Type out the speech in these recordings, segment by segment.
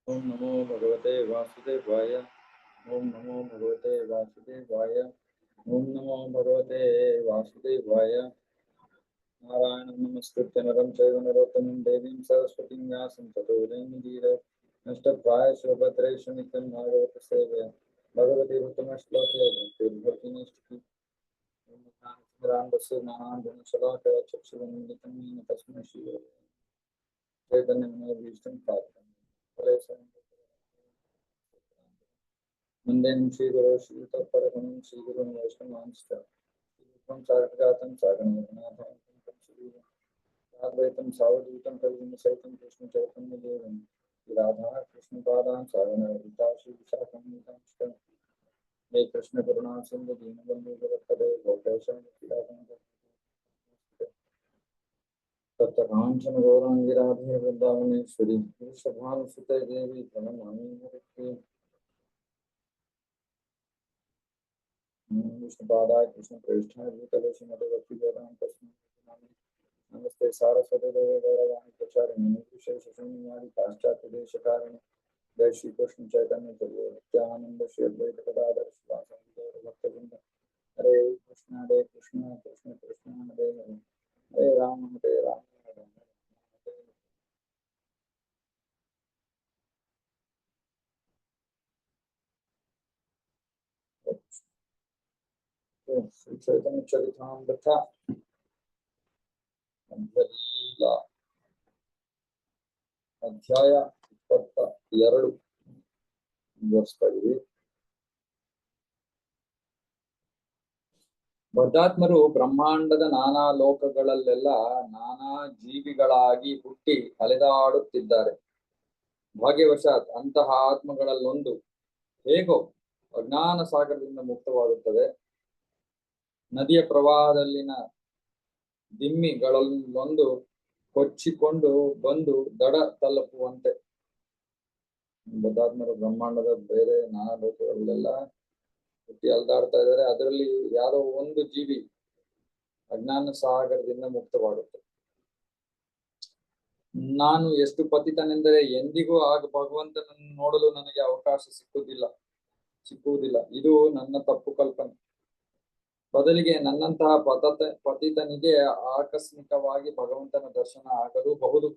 ओम नमो भगवते वासुदेवाय। ओम नमो भगवते वासुदेवाय। ओम नमो भगवते वासुदेवाय। नारायणं नमस्कृत्य नरं चैव नरोत्तमं देवीं सरस्वतीं व्यासं ततो जयमुदीरये। नष्टप्रायस्य भद्रेषु नित्यं भागवतसेवया भगवती उत्तमश्लोके भक्तिर्भक्तिनिष्ठिः। रामस्य महान् चक्षुरुन्मिलितं येन तस्मै श्रीचैतन्यमनोभीष्टं स्थापितं वन्दे श्रीगुरो श्रीयुतपरमं श्रीगुरुं वैष्णवांश्च साक्षातं सागरनाथं सावधूतं कविं कृष्णचैतन्यदेवं राधा कृष्णपादां सागरनाथं श्रीविशाखं हे कृष्ण करुणा सिंधु दीनबंधु जगत्पते गोपेशं तप्तकाञ्चन गौराङ्गी राधे वृन्दावनेश्वरी वृषभानुसुते देवी प्रणमामि हरिप्रिये। विष्णुपादाय कृष्ण प्रेष्ठाय भूतले श्रीमते भक्ति वेदांत नमस्ते सारस्वते देवे गौरवाणी प्रचारिणे विशेषशून्यवादी पाश्चात्य देशकारिणे जय श्री कृष्ण चैतन्य प्रभु नित्यानंद श्री अद्वैत गदाधर शिवासादि गौर भक्तवृंद हरे कृष्ण कृष्ण कृष्ण हरे हरे हरे राम हरे राम राम राम हरे। श्री चैतन्य चरितामृत ಲೀಲಾ ಅಧ್ಯಾಯ 22 ವಿವರಿಸ್ತಾ ಇದೀವಿ. ಬದ್ಧಾತ್ಮರು ಬ್ರಹ್ಮಾಂಡದ ನಾನಾ ಲೋಕಗಳಲ್ಲೆಲ್ಲ ನಾನಾ ಜೀವಿಗಳಾಗಿ ಹುಟ್ಟಿ ಅಲೆದಾಡುತ್ತಿದ್ದಾರೆ. ಭಾಗ್ಯವಶಾತ್ ಅಂತಹ ಆತ್ಮಗಳಲ್ಲೊಂದು ಹೇಗೋ ಅಜ್ಞಾನ ಸಾಗರದಿಂದ ಮುಕ್ತವಾಗುತ್ತದೆ. ನದಿಯ ಪ್ರವಾಹದಲ್ಲಿನ ದಿಮ್ಮಿಗಳಲ್ಲೊಂದು ಕೊಚ್ಚಿಕೊಂಡು ಬಂದು ದಡ ತಲುಪುವಂತೆ. ಬದ್ಧಾತ್ಮರು ಬ್ರಹ್ಮಾಂಡದ ಬೇರೆ ನಾನಾ ಲೋಕಗಳಲ್ಲೆಲ್ಲ ಹುಟ್ಟಿ ಅಲ್ದಾಡ್ತಾ ಇದ್ದಾರೆ. ಅದರಲ್ಲಿ ಯಾರೋ ಒಂದು ಜೀವಿ ಅಜ್ಞಾನ ಸಾಗರದಿಂದ ಮುಕ್ತವಾಗುತ್ತೆ. ನಾನು ಎಷ್ಟು ಪತಿತನೆಂದರೆ ಎಂದಿಗೂ ಆಗ ಭಗವಂತನನ್ನು ನೋಡಲು ನನಗೆ ಅವಕಾಶ ಸಿಕ್ಕುವುದಿಲ್ಲ. ಇದು ನನ್ನ ತಪ್ಪು ಕಲ್ಪನೆ. ಬದಲಿಗೆ ನನ್ನಂತಹ ಪತಿತನಿಗೆ ಆಕಸ್ಮಿಕವಾಗಿ ಭಗವಂತನ ದರ್ಶನ ಆಗಲೂಬಹುದು.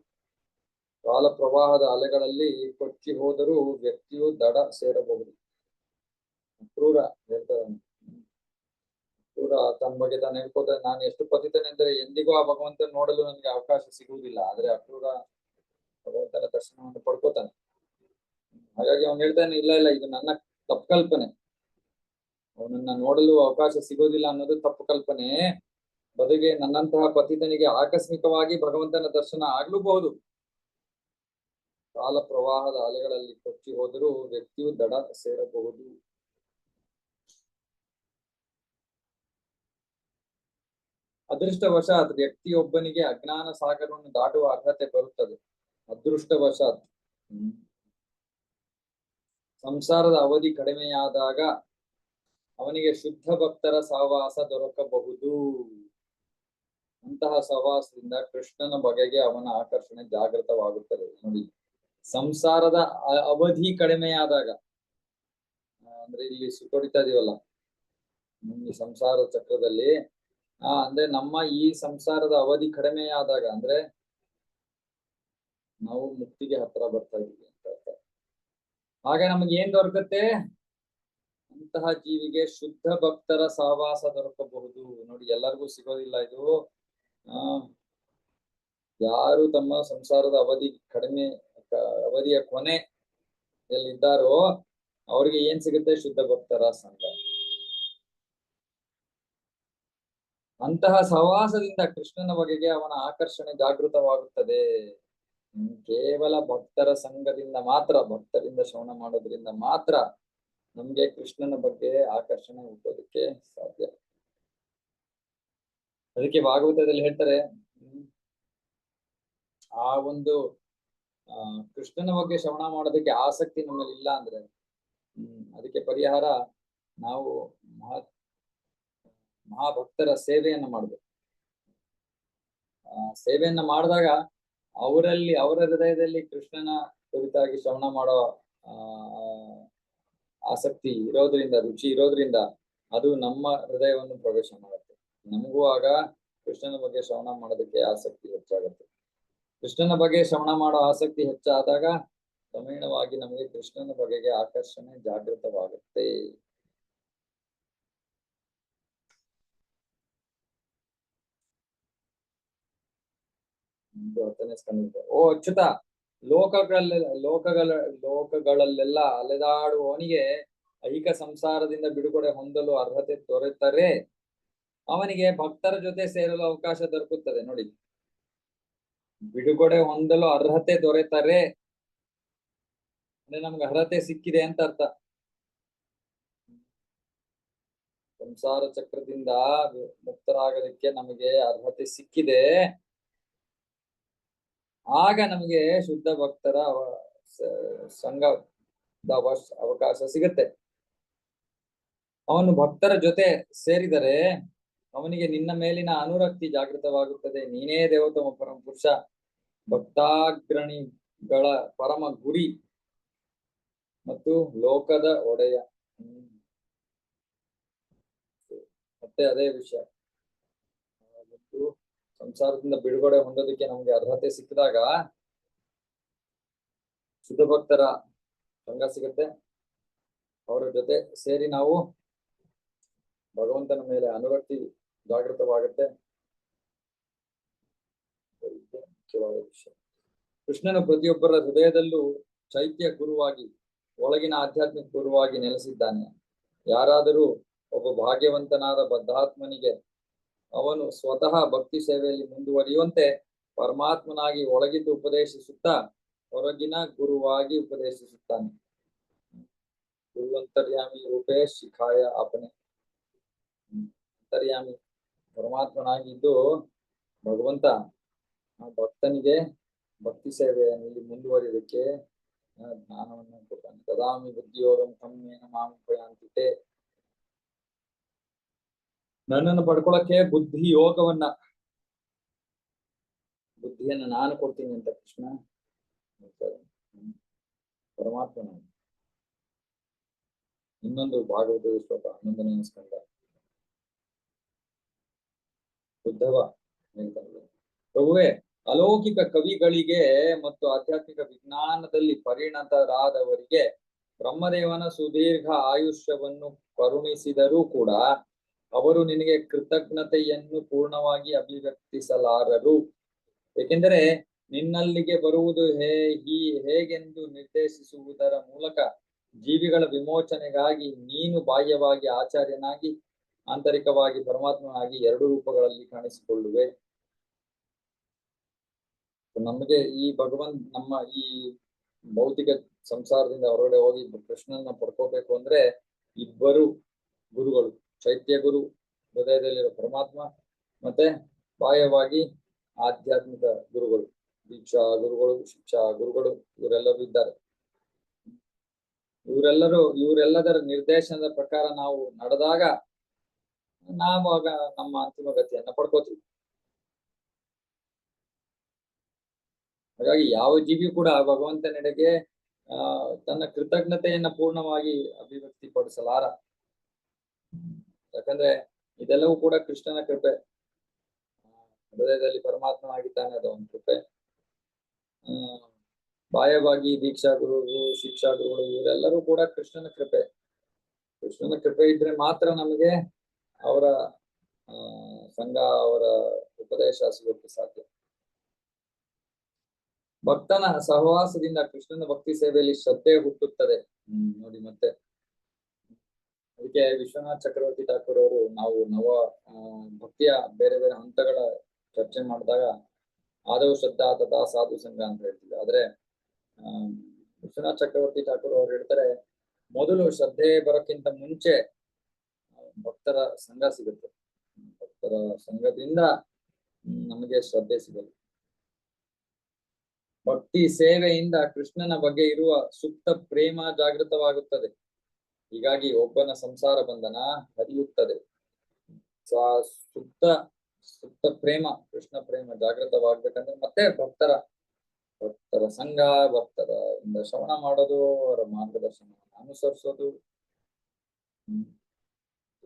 ಕಾಲ ಪ್ರವಾಹದ ಅಲೆಗಳಲ್ಲಿ ಕೊಚ್ಚಿ ಹೋದರೂ ವ್ಯಕ್ತಿಯು ದಡ ಸೇರಬಹುದು. ಕ್ರೂರ ಹೇಳ್ತಾರೆ. ಕ್ರೂರ ತನ್ನ ಬಗ್ಗೆ ತಾನು ಹೇಳ್ಕೋತಾರೆ, ನಾನು ಎಷ್ಟು ಪತಿತನೆಂದರೆ ಎಂದಿಗೂ ಆ ಭಗವಂತನ ನೋಡಲು ನನಗೆ ಅವಕಾಶ ಸಿಗುವುದಿಲ್ಲ. ಆದ್ರೆ ಅಕ್ರೂರ ಭಗವಂತನ ದರ್ಶನವನ್ನು ಪಡ್ಕೋತಾನೆ. ಹಾಗಾಗಿ ಅವನು ಹೇಳ್ತಾನೆ, ಇಲ್ಲ ಇದು ನನ್ನ ತಪ್ಪು ಕಲ್ಪನೆ. ಅವನನ್ನ ನೋಡಲು ಅವಕಾಶ ಸಿಗೋದಿಲ್ಲ ಅನ್ನೋದು ತಪ್ಪು ಕಲ್ಪನೆ. ಬದಲಿಗೆ ನನ್ನಂತಹ ಪತಿತನಿಗೆ ಆಕಸ್ಮಿಕವಾಗಿ ಭಗವಂತನ ದರ್ಶನ ಆಗ್ಲೂಬಹುದು. ಕಾಲ ಪ್ರವಾಹದ ಅಲೆಗಳಲ್ಲಿ ಕೊಚ್ಚಿ ಹೋದರೂ ವ್ಯಕ್ತಿಯು ದಡ ಸೇರಬಹುದು. ಅದೃಷ್ಟವಶಾತ್ ವ್ಯಕ್ತಿಯೊಬ್ಬನಿಗೆ ಅಜ್ಞಾನ ಸಾಗರವನ್ನು ದಾಟುವ ಅರ್ಹತೆ ಬರುತ್ತದೆ. ಅದೃಷ್ಟವಶಾತ್ ಸಂಸಾರದ ಅವಧಿ ಕಡಿಮೆಯಾದಾಗ ಅವನಿಗೆ ಶುದ್ಧ ಭಕ್ತರ ಸಹವಾಸ ದೊರಕಬಹುದು. ಅಂತಹ ಸಹವಾಸದಿಂದ ಕೃಷ್ಣನ ಬಗೆಗೆ ಅವನ ಆಕರ್ಷಣೆ ಜಾಗೃತವಾಗುತ್ತದೆ. ನೋಡಿ, ಸಂಸಾರದ ಅವಧಿ ಕಡಿಮೆಯಾದಾಗ ಅಂದ್ರೆ ಇಲ್ಲಿ ಸುತ್ತೊಡಿತಾ ಇದೀವಲ್ಲ ಈ ಸಂಸಾರ ಚಕ್ರದಲ್ಲಿ, ಅಂದ್ರೆ ನಮ್ಮ ಈ ಸಂಸಾರದ ಅವಧಿ ಕಡಿಮೆಯಾದಾಗ ಅಂದ್ರೆ ನಾವು ಮುಕ್ತಿಗೆ ಹತ್ರ ಬರ್ತಾ ಇದೀವಿ ಅಂತ ಅರ್ಥ. ಹಾಗೆ ನಮಗೆ ಏನ್ ದೊರಕುತ್ತೆ? ಅಂತಹ ಜೀವಿಗೆ ಶುದ್ಧ ಭಕ್ತರ ಸಹವಾಸ ದೊರಕಬಹುದು. ನೋಡಿ, ಎಲ್ಲರಿಗೂ ಸಿಗೋದಿಲ್ಲ ಇದು. ಯಾರು ತಮ್ಮ ಸಂಸಾರದ ಅವಧಿಯ ಕೊನೆಯಲ್ಲಿದ್ದಾರೋ ಅವ್ರಿಗೆ ಏನ್ ಸಿಗುತ್ತೆ? ಶುದ್ಧ ಭಕ್ತರ ಸಂಘ. ಅಂತಹ ಸಹವಾಸದಿಂದ ಕೃಷ್ಣನ ಬಗೆಗೆ ಅವನ ಆಕರ್ಷಣೆ ಜಾಗೃತವಾಗುತ್ತದೆ. ಕೇವಲ ಭಕ್ತರ ಸಂಘದಿಂದ ಮಾತ್ರ, ಭಕ್ತರಿಂದ ಶ್ರವಣ ಮಾಡೋದ್ರಿಂದ ಮಾತ್ರ ನಮ್ಗೆ ಕೃಷ್ಣನ ಬಗ್ಗೆ ಆಕರ್ಷಣೆ ಹುಟ್ಟೋದಕ್ಕೆ ಸಾಧ್ಯ. ಅದಕ್ಕೆ ಭಾಗವತದಲ್ಲಿ ಹೇಳ್ತಾರೆ, ಆ ಒಂದು ಕೃಷ್ಣನ ಬಗ್ಗೆ ಶ್ರವಣ ಮಾಡೋದಕ್ಕೆ ಆಸಕ್ತಿ ನಮ್ಮಲ್ಲಿ ಇಲ್ಲ ಅಂದ್ರೆ ಅದಕ್ಕೆ ಪರಿಹಾರ ನಾವು ಮಹಾಭಕ್ತರ ಸೇವೆಯನ್ನ ಮಾಡ್ಬೇಕು. ಸೇವೆಯನ್ನ ಮಾಡಿದಾಗ ಅವರಲ್ಲಿ ಅವರ ಹೃದಯದಲ್ಲಿ ಕೃಷ್ಣನ ಕುರಿತಾಗಿ ಶ್ರವಣ ಮಾಡೋ ಆ ಆಸಕ್ತಿ ಇರೋದ್ರಿಂದ, ರುಚಿ ಇರೋದ್ರಿಂದ ಅದು ನಮ್ಮ ಹೃದಯವನ್ನು ಪ್ರವೇಶ ಮಾಡುತ್ತೆ. ನಮಗೂ ಆಗ ಕೃಷ್ಣನ ಬಗ್ಗೆ ಶ್ರವಣ ಮಾಡೋದಕ್ಕೆ ಆಸಕ್ತಿ ಹೆಚ್ಚಾಗುತ್ತೆ. ಕೃಷ್ಣನ ಬಗ್ಗೆ ಶ್ರವಣ ಮಾಡೋ ಆಸಕ್ತಿ ಹೆಚ್ಚಾದಾಗ ಕ್ರಮೇಣವಾಗಿ ನಮಗೆ ಕೃಷ್ಣನ ಬಗೆಗೆ ಆಕರ್ಷಣೆ ಜಾಗೃತವಾಗುತ್ತೆ. ಓ ಅಚ್ಯುತ, ಲೋಕಗಳಲ್ಲೆಲ್ಲ ಅಲೆದಾಡುವವನಿಗೆ ಐಕ ಸಂಸಾರದಿಂದ ಬಿಡುಗಡೆ ಹೊಂದಲು ಅರ್ಹತೆ ದೊರೆತರೆ ಅವನಿಗೆ ಭಕ್ತರ ಜೊತೆ ಸೇರಲು ಅವಕಾಶ ದೊರಕುತ್ತದೆ. ನೋಡಿ, ಬಿಡುಗಡೆ ಹೊಂದಲು ಅರ್ಹತೆ ದೊರೆತರೆ ಅಂದ್ರೆ ನಮ್ಗೆ ಅರ್ಹತೆ ಸಿಕ್ಕಿದೆ ಅಂತ ಅರ್ಥ. ಸಂಸಾರ ಚಕ್ರದಿಂದ ಮುಕ್ತರಾಗೋದಕ್ಕೆ ನಮಗೆ ಅರ್ಹತೆ ಸಿಕ್ಕಿದೆ. ಆಗ ನಮಗೆ ಶುದ್ಧ ಭಕ್ತರ ಸಂಘದ ಅವಕಾಶ ಸಿಗುತ್ತೆ. ಅವನು ಭಕ್ತರ ಜೊತೆ ಸೇರಿದರೆ ಅವನಿಗೆ ನಿನ್ನ ಮೇಲಿನ ಅನುರಕ್ತಿ ಜಾಗೃತವಾಗುತ್ತದೆ. ನೀನೇ ದೇವೋತ್ತಮ ಪರಮ ಪುರುಷ, ಭಕ್ತಾಗ್ರಣಿಗಳ ಪರಮ ಗುರಿ ಮತ್ತು ಲೋಕದ ಒಡೆಯ. ಮತ್ತೆ ಅದೇ ವಿಷಯ, ಸಂಸಾರದಿಂದ ಬಿಡುಗಡೆ ಹೊಂದೋದಕ್ಕೆ ನಮ್ಗೆ ಅರ್ಹತೆ ಸಿಕ್ಕಿದಾಗ ಶುದ್ಧ ಭಕ್ತರ ಸಂಘ ಸಿಗುತ್ತೆ. ಅವರ ಜೊತೆ ಸೇರಿ ನಾವು ಭಗವಂತನ ಮೇಲೆ ಅನುರಕ್ತಿ ಜಾಗೃತವಾಗುತ್ತೆ. ಮುಖ್ಯವಾದ ವಿಷಯ. ಕೃಷ್ಣನು ಪ್ರತಿಯೊಬ್ಬರ ಹೃದಯದಲ್ಲೂ ಚೈತ್ಯ ಗುರುವಾಗಿ, ಒಳಗಿನ ಆಧ್ಯಾತ್ಮಿಕ ಗುರುವಾಗಿ ನೆಲೆಸಿದ್ದಾನೆ. ಯಾರಾದರೂ ಒಬ್ಬ ಭಾಗ್ಯವಂತನಾದ ಬದ್ಧಾತ್ಮನಿಗೆ ಅವನು ಸ್ವತಃ ಭಕ್ತಿ ಸೇವೆಯಲ್ಲಿ ಮುಂದುವರಿಯುವಂತೆ ಪರಮಾತ್ಮನಾಗಿ ಒಳಗಿದ್ದು ಉಪದೇಶಿಸುತ್ತಾ ಹೊರಗಿನ ಗುರುವಾಗಿ ಉಪದೇಶಿಸುತ್ತಾನೆ. ಗುರುವಂತರ್ಯಾಮಿ ರೂಪೇ ಶಿಖಾಯ ಅಪನೆ. ಅಂತರ್ಯಾಮಿ ಪರಮಾತ್ಮನಾಗಿದ್ದು ಭಗವಂತ ಆ ಭಕ್ತನಿಗೆ ಭಕ್ತಿ ಸೇವೆಯಲ್ಲಿ ಮುಂದುವರಿಯೋದಕ್ಕೆ ಜ್ಞಾನವನ್ನು ಕೊಡ್ತಾನೆ. ತದಾಮಿ ಬುದ್ಧಿಯೋಗಂ ತಮ್ಮೇನ ಮಾಮುಪಯಾಂತಿತೆ. ನನ್ನನ್ನು ಪಡ್ಕೊಳಕ್ಕೆ ಬುದ್ಧಿಯನ್ನು ನಾನು ಕೊಡ್ತೀನಿ ಅಂತ ಕೃಷ್ಣ ಪರಮಾತ್ಮನ. ಇನ್ನೊಂದು ಭಾಗವತ ಶ್ಲೋಕ 11ನೇ ಸ್ಕಂದ. ಉದ್ಧವ ಹೇಳ್ತಾನೆ, ಪ್ರಭುವೇ, ಅಲೌಕಿಕ ಕವಿಗಳಿಗೆ ಮತ್ತು ಆಧ್ಯಾತ್ಮಿಕ ವಿಜ್ಞಾನದಲ್ಲಿ ಪರಿಣತರಾದವರಿಗೆ ಬ್ರಹ್ಮದೇವನ ಸುದೀರ್ಘ ಆಯುಷ್ಯವನ್ನು ಕರುಣಿಸಿದರೂ ಕೂಡ ಅವರು ನಿನಗೆ ಕೃತಜ್ಞತೆಯನ್ನು ಪೂರ್ಣವಾಗಿ ಅಭಿವ್ಯಕ್ತಿಸಲಾರರು. ಏಕೆಂದರೆ ನಿನ್ನಲ್ಲಿಗೆ ಬರುವುದು ಹೇಗೆಂದು ನಿರ್ದೇಶಿಸುವುದರ ಮೂಲಕ ಜೀವಿಗಳ ವಿಮೋಚನೆಗಾಗಿ ನೀನು ಬಾಹ್ಯವಾಗಿ ಆಚಾರ್ಯನಾಗಿ ಆಂತರಿಕವಾಗಿ ಪರಮಾತ್ಮನಾಗಿ ಎರಡು ರೂಪಗಳಲ್ಲಿ ಕಾಣಿಸಿಕೊಳ್ಳುವೆ. ನಮಗೆ ಈ ನಮ್ಮ ಈ ಭೌತಿಕ ಸಂಸಾರದಿಂದ ಹೊರಗಡೆ ಹೋಗಿ ಕೃಷ್ಣನ ಪಡ್ಕೋಬೇಕು ಅಂದ್ರೆ ಇಬ್ಬರು ಗುರುಗಳು, ಚೈತ್ಯ ಗುರು ಹೃದಯದಲ್ಲಿರೋ ಪರಮಾತ್ಮ, ಮತ್ತೆ ಬಾಹ್ಯವಾಗಿ ಆಧ್ಯಾತ್ಮಿಕ ಗುರುಗಳು, ದೀಕ್ಷಾ ಗುರುಗಳು, ಶಿಕ್ಷಾ ಗುರುಗಳು, ಇವರೆಲ್ಲರೂ ಇದ್ದಾರೆ. ಇವರೆಲ್ಲದರ ನಿರ್ದೇಶನದ ಪ್ರಕಾರ ನಾವು ನಡೆದಾಗ ನಾವು ಆಗ ನಮ್ಮ ಅಂತಿಮ ಗತಿಯನ್ನ ಪಡ್ಕೋತೀವಿ. ಹಾಗಾಗಿ ಯಾವ ಜೀವಿ ಕೂಡ ಭಗವಂತನೆಡೆಗೆ ತನ್ನ ಕೃತಜ್ಞತೆಯನ್ನ ಪೂರ್ಣವಾಗಿ ಅಭಿವ್ಯಕ್ತಿಪಡಿಸಲಾರ. ಯಾಕಂದ್ರೆ ಇದೆಲ್ಲವೂ ಕೂಡ ಕೃಷ್ಣನ ಕೃಪೆ. ಹೃದಯದಲ್ಲಿ ಪರಮಾತ್ಮನಾಗಿದ್ದಾನೆ, ಅದು ಒಂದು ಕೃಪೆ. ಬಾಹ್ಯವಾಗಿ ದೀಕ್ಷಾ ಗುರುಗಳು, ಶಿಕ್ಷಾ ಗುರುಗಳು, ಇವರೆಲ್ಲರೂ ಕೂಡ ಕೃಷ್ಣನ ಕೃಪೆ. ಕೃಷ್ಣನ ಕೃಪೆ ಇದ್ರೆ ಮಾತ್ರ ನಮಗೆ ಅವರ ಸಂಘ, ಅವರ ಉಪದೇಶ ಸಿಗೋಕ್ಕೆ ಸಾಧ್ಯ. ಭಕ್ತನ ಸಹವಾಸದಿಂದ ಕೃಷ್ಣನ ಭಕ್ತಿ ಸೇವೆಯಲ್ಲಿ ಶ್ರದ್ಧೆ ಹುಟ್ಟುತ್ತದೆ. ನೋಡಿ, ಮತ್ತೆ ಅದಕ್ಕೆ ವಿಶ್ವನಾಥ್ ಚಕ್ರವರ್ತಿ ಠಾಕೂರ್ ಅವರು ನಾವು ಭಕ್ತಿಯ ಬೇರೆ ಬೇರೆ ಹಂತಗಳ ಚರ್ಚೆ ಮಾಡಿದಾಗ ಆದವು ಶ್ರದ್ಧಾ ತಥಾ ಸಾಧು ಸಂಘ ಅಂತ ಹೇಳ್ತೀವಿ. ಆದ್ರೆ ವಿಶ್ವನಾಥ್ ಚಕ್ರವರ್ತಿ ಠಾಕೂರ್ ಅವ್ರು ಹೇಳ್ತಾರೆ, ಮೊದಲು ಶ್ರದ್ಧೆ ಬರೋಕ್ಕಿಂತ ಮುಂಚೆ ಭಕ್ತರ ಸಂಘ ಸಿಗುತ್ತೆ. ಭಕ್ತರ ಸಂಘದಿಂದ ನಮಗೆ ಶ್ರದ್ಧೆ ಸಿಗಲ್ಲ. ಭಕ್ತಿ ಸೇವೆಯಿಂದ ಕೃಷ್ಣನ ಬಗ್ಗೆ ಇರುವ ಸುಪ್ತ ಪ್ರೇಮ ಜಾಗೃತವಾಗುತ್ತದೆ. ಹೀಗಾಗಿ ಒಬ್ಬನ ಸಂಸಾರ ಬಂಧನ ಹರಿಯುತ್ತದೆ. ಸುಪ್ತ ಪ್ರೇಮ, ಕೃಷ್ಣ ಪ್ರೇಮ ಜಾಗೃತವಾಗ್ಬೇಕಂದ್ರೆ ಮತ್ತೆ ಭಕ್ತರ ಭಕ್ತರ ಸಂಘ, ಭಕ್ತರ ಇಂದ ಶ್ರವಣ ಮಾಡೋದು, ಅವರ ಮಾರ್ಗದರ್ಶನವನ್ನು ಅನುಸರಿಸೋದು,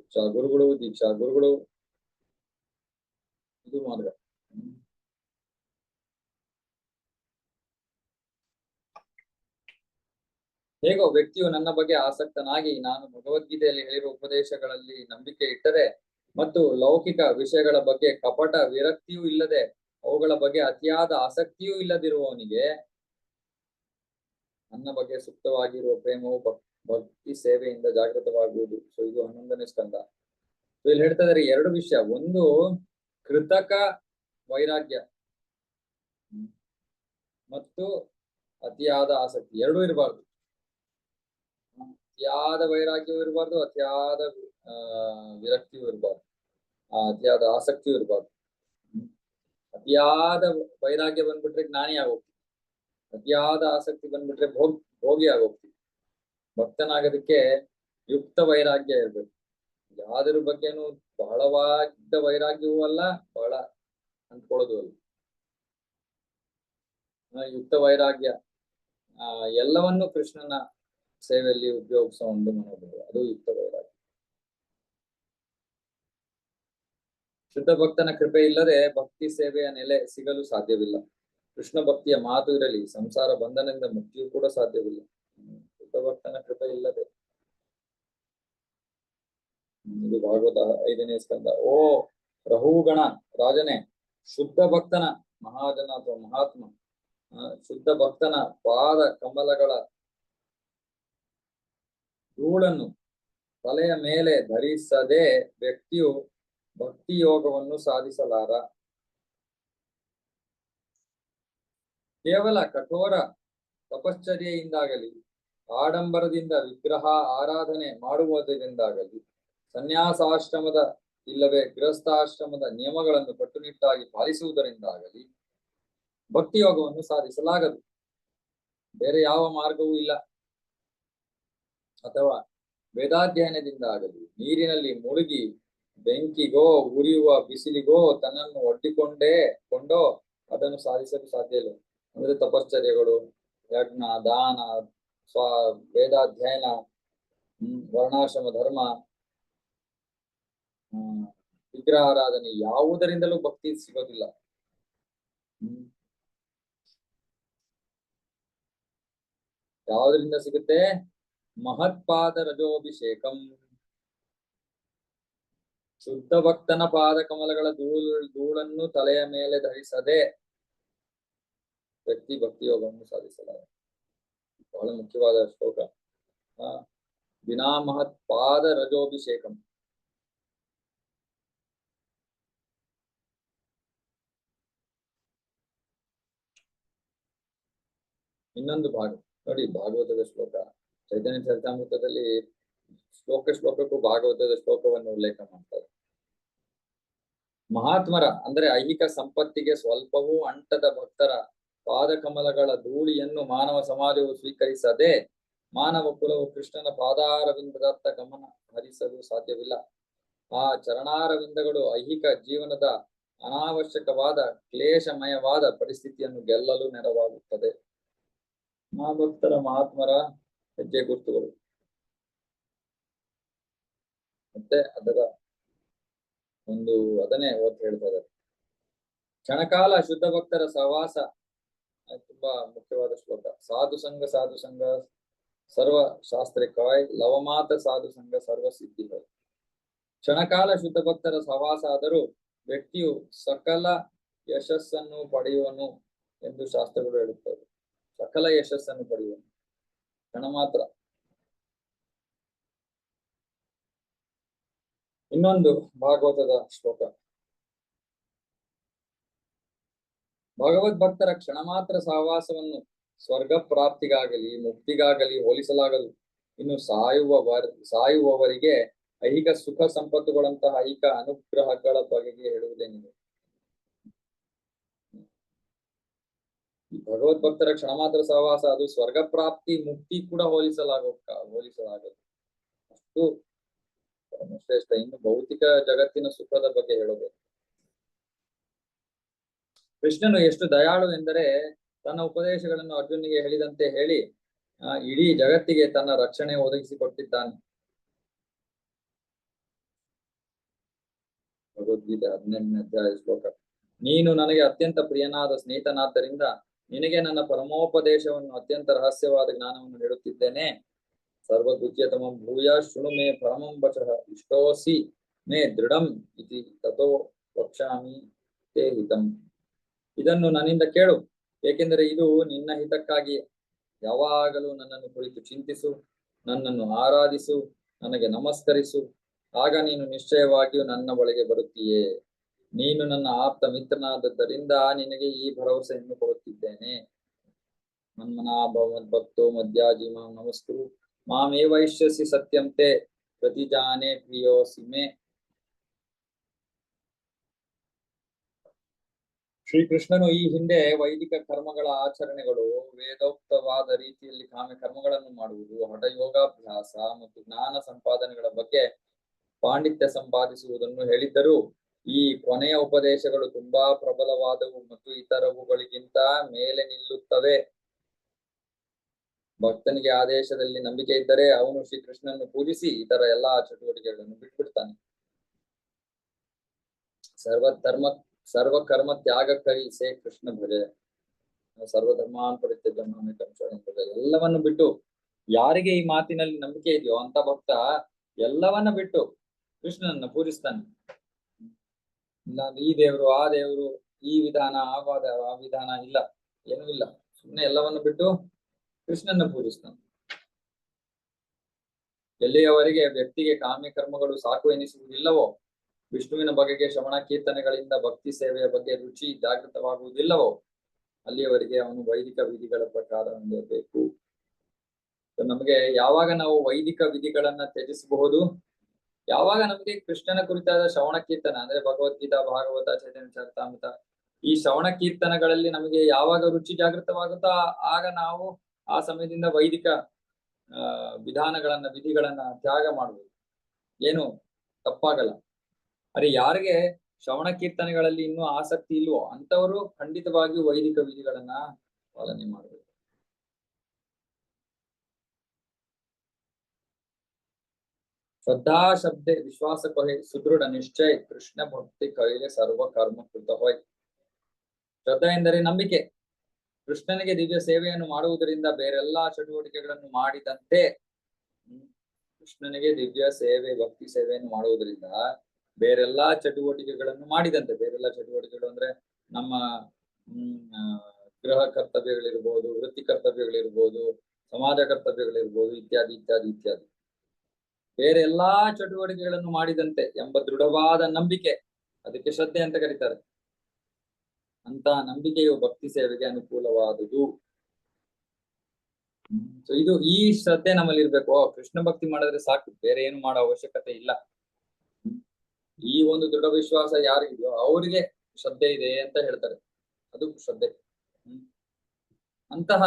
ದೀಕ್ಷಾ ಗುರುಗಳು, ಇದು ಮಾರ್ಗ. ಹೇಗೋ ವ್ಯಕ್ತಿಯು ನನ್ನ ಬಗ್ಗೆ ಆಸಕ್ತನಾಗಿ ನಾನು ಭಗವದ್ಗೀತೆಯಲ್ಲಿ ಹೇಳಿರುವ ಉಪದೇಶಗಳಲ್ಲಿ ನಂಬಿಕೆ ಇಟ್ಟರೆ ಮತ್ತು ಲೌಕಿಕ ವಿಷಯಗಳ ಬಗ್ಗೆ ಕಪಟ ವಿರಕ್ತಿಯೂ ಇಲ್ಲದೆ ಅವುಗಳ ಬಗ್ಗೆ ಅತಿಯಾದ ಆಸಕ್ತಿಯೂ ಇಲ್ಲದಿರುವವನಿಗೆ ನನ್ನ ಬಗ್ಗೆ ಸುಪ್ತವಾಗಿರುವ ಪ್ರೇಮವು ಭಕ್ತಿ ಸೇವೆಯಿಂದ ಜಾಗೃತವಾಗುವುದು. ಸೊ ಇದು 11ನೇ ಸ್ಕಂದ. ಇಲ್ಲಿ ಹೇಳ್ತಾ ಇದ್ದಾರೆ ಎರಡು ವಿಷಯ. ಒಂದು ಕೃತಕ ವೈರಾಗ್ಯ ಮತ್ತು ಅತಿಯಾದ ಆಸಕ್ತಿ, ಎರಡೂ ಇರಬಾರ್ದು. ಅತಿಯಾದ ವೈರಾಗ್ಯವೂ ಇರಬಾರ್ದು, ಅತಿಯಾದ ವಿರಕ್ತಿಯೂ ಇರಬಾರ್ದು, ಅತಿಯಾದ ಆಸಕ್ತಿಯೂ ಇರಬಾರ್ದು. ಅತಿಯಾದ ವೈರಾಗ್ಯ ಬಂದ್ಬಿಟ್ರೆ ಜ್ಞಾನಿ ಆಗೋಗ್ತೀವಿ, ಅತಿಯಾದ ಆಸಕ್ತಿ ಬಂದ್ಬಿಟ್ರೆ ಭೋಗಿ ಆಗೋಗ್ತೀವಿ. ಭಕ್ತನಾಗೋದಕ್ಕೆ ಯುಕ್ತ ವೈರಾಗ್ಯ ಇರ್ಬೇಕು. ಯಾವ್ದ್ರ ಬಗ್ಗೆನೂ ಬಹಳವಾದ ವೈರಾಗ್ಯವೂ ಅಲ್ಲ, ಬಹಳ ಅಂದ್ಕೊಳ್ಳೋದು ಅಲ್ಲ. ಯುಕ್ತ ವೈರಾಗ್ಯ ಎಲ್ಲವನ್ನು ಕೃಷ್ಣನ ಸೇವೆಯಲ್ಲಿ ಉಪಯೋಗಿಸೋ ಒಂದು ಮನೋಭಾವ, ಅದು ಯುಕ್ತ ವೈರಾಗ್ಯ. ಶುದ್ಧ ಭಕ್ತನ ಕೃಪೆ ಇಲ್ಲದೆ ಭಕ್ತಿ ಸೇವೆಯ ನೆಲೆ ಸಿಗಲು ಸಾಧ್ಯವಿಲ್ಲ. ಕೃಷ್ಣ ಭಕ್ತಿಯ ಮಾತು ಇರಲಿ, ಸಂಸಾರ ಬಂಧನದಿಂದ ಮುಕ್ತಿಯೂ ಕೂಡ ಸಾಧ್ಯವಿಲ್ಲ. ಶುದ್ಧ ಭಕ್ತನ ಕೃಪೆ ಇಲ್ಲದೆ. ಇದು ಭಾಗವತ 5ನೇ ಸ್ಕಂದ. ಓ ರಹುಗಣ ರಾಜನೇ, ಶುದ್ಧ ಭಕ್ತನ ಮಹಾಜನ ಅಥವಾ ಮಹಾತ್ಮ ಶುದ್ಧ ಭಕ್ತನ ಪಾದ ಕಮಲಗಳ ಧೂಳನ್ನು ತಲೆಯ ಮೇಲೆ ಧರಿಸದೆ ವ್ಯಕ್ತಿಯು ಭಕ್ತಿ ಯೋಗವನ್ನು ಸಾಧಿಸಲಾರ. ಕೇವಲ ಕಠೋರ ತಪಶ್ಚರ್ಯೆಯಿಂದಾಗಲಿ ಆಡಂಬರದಿಂದ ವಿಗ್ರಹ ಆರಾಧನೆ ಮಾಡುವುದರಿಂದಾಗಲಿ ಸನ್ಯಾಸಾಶ್ರಮದ ಇಲ್ಲವೇ ಗೃಹಸ್ಥಾಶ್ರಮದ ನಿಯಮಗಳನ್ನು ಕಟ್ಟುನಿಟ್ಟಾಗಿ ಪಾಲಿಸುವುದರಿಂದಾಗಲಿ ಭಕ್ತಿ ಯೋಗವನ್ನು ಸಾಧಿಸಲಾಗದು. ಬೇರೆ ಯಾವ ಮಾರ್ಗವೂ ಇಲ್ಲ. ಅಥವಾ ವೇದಾಧ್ಯಯನದಿಂದ ಆಗಲಿ ನೀರಿನಲ್ಲಿ ಮುಳುಗಿ ಬೆಂಕಿಗೋ ಉರಿಯುವ ಬಿಸಿಲಿಗೋ ತನ್ನನ್ನು ಕೊಂಡೋ ಅದನ್ನು ಸಾಧಿಸಲು ಸಾಧ್ಯ ಇಲ್ಲ. ಅಂದ್ರೆ ತಪಶ್ಚರ್ಯಗಳು, ಯಜ್ಞ, ದಾನ, ವೇದಾಧ್ಯಯನ, ವರ್ಣಾಶ್ರಮ ಧರ್ಮ, ವಿಗ್ರಹ ಆರಾಧನೆ ಯಾವುದರಿಂದಲೂ ಭಕ್ತಿ ಸಿಗೋದಿಲ್ಲ. ಯಾವುದರಿಂದ ಸಿಗುತ್ತೆ? ಮಹತ್ಪಾದ ರಜೋಭಿಷೇಕಂ. ಶುದ್ಧ ಭಕ್ತನ ಪಾದ ಕಮಲಗಳ ಧೂಳನ್ನು ತಲೆಯ ಮೇಲೆ ಧರಿಸದೆ ವ್ಯಕ್ತಿ ಭಕ್ತಿ ಯೋಗವನ್ನು ಸಾಧಿಸಲಾರ. ಬಹಳ ಮುಖ್ಯವಾದ ಶ್ಲೋಕ. ವಿನಾ ಮಹತ್ಪಾದ ರಜೋಭಿಷೇಕಂ. ಇನ್ನೊಂದು ಭಾಗ ನೋಡಿ, ಭಾಗವತದ ಶ್ಲೋಕ. ಚೈತನ್ಯ ಚರಿತಾಮೃತದಲ್ಲಿ ಶ್ಲೋಕಕ್ಕೂ ಭಾಗವತದ ಶ್ಲೋಕವನ್ನು ಉಲ್ಲೇಖ ಮಾಡ್ತಾರೆ. ಮಹಾತ್ಮರ ಅಂದ್ರೆ ಐಹಿಕ ಸಂಪತ್ತಿಗೆ ಸ್ವಲ್ಪವೂ ಅಂಟದ ಭಕ್ತರ ಪಾದಕಮಲಗಳ ಧೂಳಿಯನ್ನು ಮಾನವ ಸಮಾಜವು ಸ್ವೀಕರಿಸದೆ ಮಾನವ ಕುಲವು ಕೃಷ್ಣನ ಪಾದಾರವಿಂದದತ್ತ ಗಮನ ಹರಿಸಲು ಸಾಧ್ಯವಿಲ್ಲ. ಆ ಚರಣಾರವಿಂದಗಳು ಐಹಿಕ ಜೀವನದ ಅನಾವಶ್ಯಕವಾದ ಕ್ಲೇಶಮಯವಾದ ಪರಿಸ್ಥಿತಿಯನ್ನು ಗೆಲ್ಲಲು ನೆರವಾಗುತ್ತದೆ. ಮಹಾಭಕ್ತರ ಮಹಾತ್ಮರ ಹೆಜ್ಜೆ ಗುರುತುಗಳು. ಮತ್ತೆ ಅದರ ಅದನ್ನೇ ಓದ್ ಹೇಳ್ತಾ ಇದ್ದಾರೆ. ಕ್ಷಣಕಾಲ ಶುದ್ಧ ಭಕ್ತರ ಸಹವಾಸ ತುಂಬಾ ಮುಖ್ಯವಾದ ಶ್ಲೋಕ. ಸಾಧು ಸಂಘ ಸರ್ವ ಶಾಸ್ತ್ರಿಕಾಯ್ ಲವಮಾತ ಸಾಧು ಸಂಘ ಸರ್ವ ಸಿದ್ಧಿಕಾಯ್. ಕ್ಷಣಕಾಲ ಶುದ್ಧ ಭಕ್ತರ ಸಹವಾಸ ಆದರೂ ವ್ಯಕ್ತಿಯು ಸಕಲ ಯಶಸ್ಸನ್ನು ಪಡೆಯುವನು ಎಂದು ಶಾಸ್ತ್ರಗಳು ಹೇಳುತ್ತವೆ. ಸಕಲ ಯಶಸ್ಸನ್ನು ಪಡೆಯುವನು, ಕ್ಷಣ ಮಾತ್ರ. ಇನ್ನೊಂದು ಭಾಗವತದ ಶ್ಲೋಕ. ಭಗವದ್ ಭಕ್ತರ ಕ್ಷಣ ಮಾತ್ರ ಸಹವಾಸವನ್ನು ಸ್ವರ್ಗ ಪ್ರಾಪ್ತಿಗಾಗಲಿ ಮುಕ್ತಿಗಾಗಲಿ ಹೋಲಿಸಲಾಗದು. ಇನ್ನು ಸಾಯುವವರಿಗೆ ಐಹಿಕ ಸುಖ ಸಂಪತ್ತುಗಳಂತಹ ಐಹಿಕ ಅನುಗ್ರಹಗಳ ಬಗೆಗೆ ಹೇಳುವುದೇನಿದೆ. ಭಗವದ್ ಭಕ್ತರ ಕ್ಷಣ ಮಾತ್ರ ಸಹವಾಸ ಅದು ಸ್ವರ್ಗ ಪ್ರಾಪ್ತಿ ಮುಕ್ತಿ ಕೂಡ ಹೋಲಿಸಲಾಗದು. ಅಷ್ಟು ಶ್ರೇಷ್ಠ. ಇನ್ನು ಭೌತಿಕ ಜಗತ್ತಿನ ಸುಖದ ಬಗ್ಗೆ ಹೇಳೋದು. ಕೃಷ್ಣನು ಎಷ್ಟು ದಯಾಳು ಎಂದರೆ ತನ್ನ ಉಪದೇಶಗಳನ್ನು ಅರ್ಜುನಿಗೆ ಹೇಳಿದಂತೆ ಹೇಳಿ ಇಡೀ ಜಗತ್ತಿಗೆ ತನ್ನ ರಕ್ಷಣೆ ಒದಗಿಸಿಕೊಟ್ಟಿದ್ದಾನೆ. ಭಗವದ್ಗೀತೆ 18ನೇ ಅಧ್ಯಾಯ ಶ್ಲೋಕ. ನೀನು ನನಗೆ ಅತ್ಯಂತ ಪ್ರಿಯನಾದ ಸ್ನೇಹಿತನಾದ್ದರಿಂದ ನಿನಗೆ ನನ್ನ ಪರಮೋಪದೇಶವನ್ನು ಅತ್ಯಂತ ರಹಸ್ಯವಾದ ಜ್ಞಾನವನ್ನು ಹೇಳುತ್ತಿದ್ದೇನೆ. ಸರ್ವಗುಹ್ಯತಮಂ ಭೂಯ ಶೃಣು ಮೇ ಪರಮಂ ವಚಃ ಇಷ್ಟೋಸಿ ಮೇ ದೃಢಂ ಇತಿ ತಥೋ ವಕ್ಷ್ಯಾಮಿ ತೇ ಹಿತಂ. ಇದನ್ನು ನನ್ನಿಂದ ಕೇಳು, ಏಕೆಂದರೆ ಇದು ನಿನ್ನ ಹಿತಕ್ಕಾಗಿ. ಯಾವಾಗಲೂ ನನ್ನನ್ನು ಕುರಿತು ಚಿಂತಿಸು, ನನ್ನನ್ನು ಆರಾಧಿಸು, ನನಗೆ ನಮಸ್ಕರಿಸು, ಆಗ ನೀನು ನಿಶ್ಚಯವಾಗಿಯೂ ನನ್ನ ಬಳಿಗೆ ಬರುತ್ತೀಯೇ. ನೀನು ನನ್ನ ಆಪ್ತ ಮಿತ್ರನಾದದ್ದರಿಂದ ನಿನಗೆ ಈ ಭರವಸೆಯನ್ನು ಕೊಡುತ್ತಿದ್ದೇನೆ. ಮನ್ಮನಾಭವ ಮದ್ಭಕ್ತೋ ಮದ್ಯಾಜಿ ಮಾಂ ನಮಸ್ಕುರು ಮಾಮೇ ವೈಶ್ಯಸಿ ಸತ್ಯಂತೆ ಪ್ರತಿಜಾನೆ ಪ್ರಿಯೋಸಿ ಮೇ. ಶ್ರೀಕೃಷ್ಣನು ಈ ಹಿಂದೆ ವೈದಿಕ ಕರ್ಮಗಳ ಆಚರಣೆಗಳು, ವೇದೋಕ್ತವಾದ ರೀತಿಯಲ್ಲಿ ಕಾಮ್ಯ ಕರ್ಮಗಳನ್ನು ಮಾಡುವುದು, ಹಠಯೋಗಾಭ್ಯಾಸ ಮತ್ತು ಜ್ಞಾನ ಸಂಪಾದನೆಗಳ ಬಗ್ಗೆ ಪಾಂಡಿತ್ಯ ಸಂಪಾದಿಸುವುದನ್ನು ಹೇಳಿದ್ದರು. ಈ ಕೊನೆಯ ಉಪದೇಶಗಳು ತುಂಬಾ ಪ್ರಬಲವಾದವು ಮತ್ತು ಇತರವುಗಳಿಗಿಂತ ಮೇಲೆ ನಿಲ್ಲುತ್ತವೆ. ಭಕ್ತನಿಗೆ ಆದೇಶದಲ್ಲಿ ನಂಬಿಕೆ ಇದ್ದರೆ ಅವನು ಶ್ರೀಕೃಷ್ಣನನ್ನು ಪೂಜಿಸಿ ಇತರ ಎಲ್ಲಾ ಚಟುವಟಿಕೆಗಳನ್ನು ಬಿಟ್ಬಿಡ್ತಾನೆ. ಸರ್ವಕರ್ಮ ತ್ಯಾಗ ಕೈ ಸೇ ಕೃಷ್ಣ ಭಜ. ಸರ್ವಧರ್ಮಾನ್ ಪರಿತ್ಯಜ್ಯ ಎಲ್ಲವನ್ನು ಬಿಟ್ಟು, ಯಾರಿಗೆ ಈ ಮಾತಿನಲ್ಲಿ ನಂಬಿಕೆ ಇದೆಯೋ ಅಂತ ಭಕ್ತ ಎಲ್ಲವನ್ನ ಬಿಟ್ಟು ಕೃಷ್ಣನನ್ನ ಪೂಜಿಸ್ತಾನೆ. ಇಲ್ಲ ಈ ದೇವರು ಆ ದೇವರು, ಈ ವಿಧಾನ ಆ ವಿಧಾನ ಇಲ್ಲ, ಏನೂ ಇಲ್ಲ, ಸುಮ್ಮನೆ ಎಲ್ಲವನ್ನು ಬಿಟ್ಟು ಕೃಷ್ಣನ ಪೂಜಿಸ್ತಾನೆ. ಎಲ್ಲಿಯವರೆಗೆ ವ್ಯಕ್ತಿಗೆ ಕಾಮ್ಯ ಕರ್ಮಗಳು ಸಾಕು ಎನಿಸುವುದಿಲ್ಲವೋ, ವಿಷ್ಣುವಿನ ಬಗೆಗೆ ಶ್ರವಣ ಕೀರ್ತನೆಗಳಿಂದ ಭಕ್ತಿ ಸೇವೆಯ ಬಗ್ಗೆ ರುಚಿ ಜಾಗೃತವಾಗುವುದಿಲ್ಲವೋ, ಅಲ್ಲಿಯವರೆಗೆ ಅವನು ವೈದಿಕ ವಿಧಿಗಳ ಪ್ರಕಾರ ನಡೆಯಬೇಕು. ನಮಗೆ ಯಾವಾಗ ನಾವು ವೈದಿಕ ವಿಧಿಗಳನ್ನ ತ್ಯಜಿಸಬಹುದು, ಯಾವಾಗ ನಮಗೆ ಕೃಷ್ಣನ ಕುರಿತಾದ ಶ್ರವಣ ಕೀರ್ತನ ಅಂದ್ರೆ ಭಗವದ್ಗೀತಾ, ಭಾಗವತ, ಚೈತನ್ಯ ಚರಿತಾಮೃತ, ಈ ಶ್ರವಣ ಕೀರ್ತನಗಳಲ್ಲಿ ನಮಗೆ ಯಾವಾಗ ರುಚಿ ಜಾಗೃತವಾಗುತ್ತಾ ಆಗ ನಾವು ಆ ಸಮಯದಿಂದ ವೈದಿಕ ವಿಧಿಗಳನ್ನ ತ್ಯಾಗ ಮಾಡುವುದು ಏನು ತಪ್ಪಾಗಲ್ಲ. ಅರೆ ಯಾರಿಗೆ ಶ್ರವಣ ಕೀರ್ತನೆಗಳಲ್ಲಿ ಇನ್ನೂ ಆಸಕ್ತಿ ಇಲ್ವೋ ಅಂತವರು ಖಂಡಿತವಾಗಿಯೂ ವೈದಿಕ ವಿಧಿಗಳನ್ನ ಪಾಲನೆ ಮಾಡಬೇಕು. ಶ್ರದ್ಧಾ ಶಬ್ದೆ ವಿಶ್ವಾಸ ಕಹೆ ಸುದೃಢ ನಿಶ್ಚಯ ಕೃಷ್ಣ ಭಕ್ತಿ ಕೈಲೆ ಸರ್ವ ಕರ್ಮ ಕೃತ ಹೋಯ್. ಶ್ರದ್ಧಾ ಎಂದರೆ ನಂಬಿಕೆ. ಕೃಷ್ಣನಿಗೆ ದಿವ್ಯ ಸೇವೆಯನ್ನು ಮಾಡುವುದರಿಂದ ಬೇರೆಲ್ಲಾ ಚಟುವಟಿಕೆಗಳನ್ನು ಮಾಡಿದಂತೆ, ಕೃಷ್ಣನಿಗೆ ದಿವ್ಯ ಸೇವೆ ಭಕ್ತಿ ಸೇವೆಯನ್ನು ಮಾಡುವುದರಿಂದ ಬೇರೆಲ್ಲಾ ಚಟುವಟಿಕೆಗಳನ್ನು ಮಾಡಿದಂತೆ, ಬೇರೆಲ್ಲಾ ಚಟುವಟಿಕೆಗಳು ಅಂದ್ರೆ ನಮ್ಮ ಗೃಹ ಕರ್ತವ್ಯಗಳಿರ್ಬೋದು, ವೃತ್ತಿ ಕರ್ತವ್ಯಗಳಿರ್ಬೋದು, ಸಮಾಜ ಕರ್ತವ್ಯಗಳಿರ್ಬೋದು, ಇತ್ಯಾದಿ ಇತ್ಯಾದಿ ಇತ್ಯಾದಿ ಬೇರೆ ಎಲ್ಲಾ ಚಟುವಟಿಕೆಗಳನ್ನು ಮಾಡಿದಂತೆ ಎಂಬ ದೃಢವಾದ ನಂಬಿಕೆ, ಅದಕ್ಕೆ ಶ್ರದ್ಧೆ ಅಂತ ಕರೀತಾರೆ. ಅಂತ ನಂಬಿಕೆಯು ಭಕ್ತಿ ಸೇವೆಗೆ ಅನುಕೂಲವಾದುದು. ಇದು ಈ ಶ್ರದ್ಧೆ ನಮ್ಮಲ್ಲಿ ಇರ್ಬೇಕು. ಕೃಷ್ಣ ಭಕ್ತಿ ಮಾಡಿದ್ರೆ ಸಾಕು, ಬೇರೆ ಏನು ಮಾಡೋ ಅವಶ್ಯಕತೆ ಇಲ್ಲ. ಈ ಒಂದು ದೃಢ ವಿಶ್ವಾಸ ಯಾರಿಗಿದೆಯೋ ಅವರಿಗೆ ಶ್ರದ್ಧೆ ಇದೆ ಅಂತ ಹೇಳ್ತಾರೆ, ಅದು ಶ್ರದ್ಧೆ. ಅಂತಹ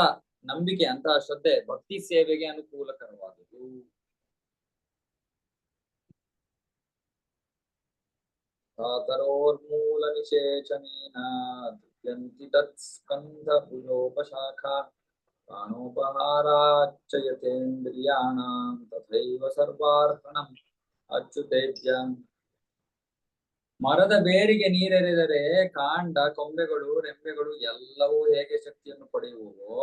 ನಂಬಿಕೆ, ಅಂತಹ ಶ್ರದ್ಧೆ ಭಕ್ತಿ ಸೇವೆಗೆ ಅನುಕೂಲಕರವಾದುದು. ತರೋರ್ಮೂಲ ನಿಷೇಚನೇನ ಧೃತ್ಯಂತಿ ತತ್ಸ್ಕಂಧ ಭುಜೋಪಶಾಖಾ ಪ್ರಾಣೋಪಹಾರಾಚ್ಚಯತೇಂದ್ರಿಯಾಣಾಂ ತಥೈವ ಸರ್ವಾರ್ಪಣಂ ಅಚ್ಯುತೇಜ್ಯ. ಮರದ ಬೇರಿಗೆ ನೀರೆರೆದರೆ ಕಾಂಡ, ಕೊಂಬೆಗಳು, ರೆಂಬೆಗಳು ಎಲ್ಲವೂ ಹೇಗೆ ಶಕ್ತಿಯನ್ನು ಪಡೆಯುವವೋ,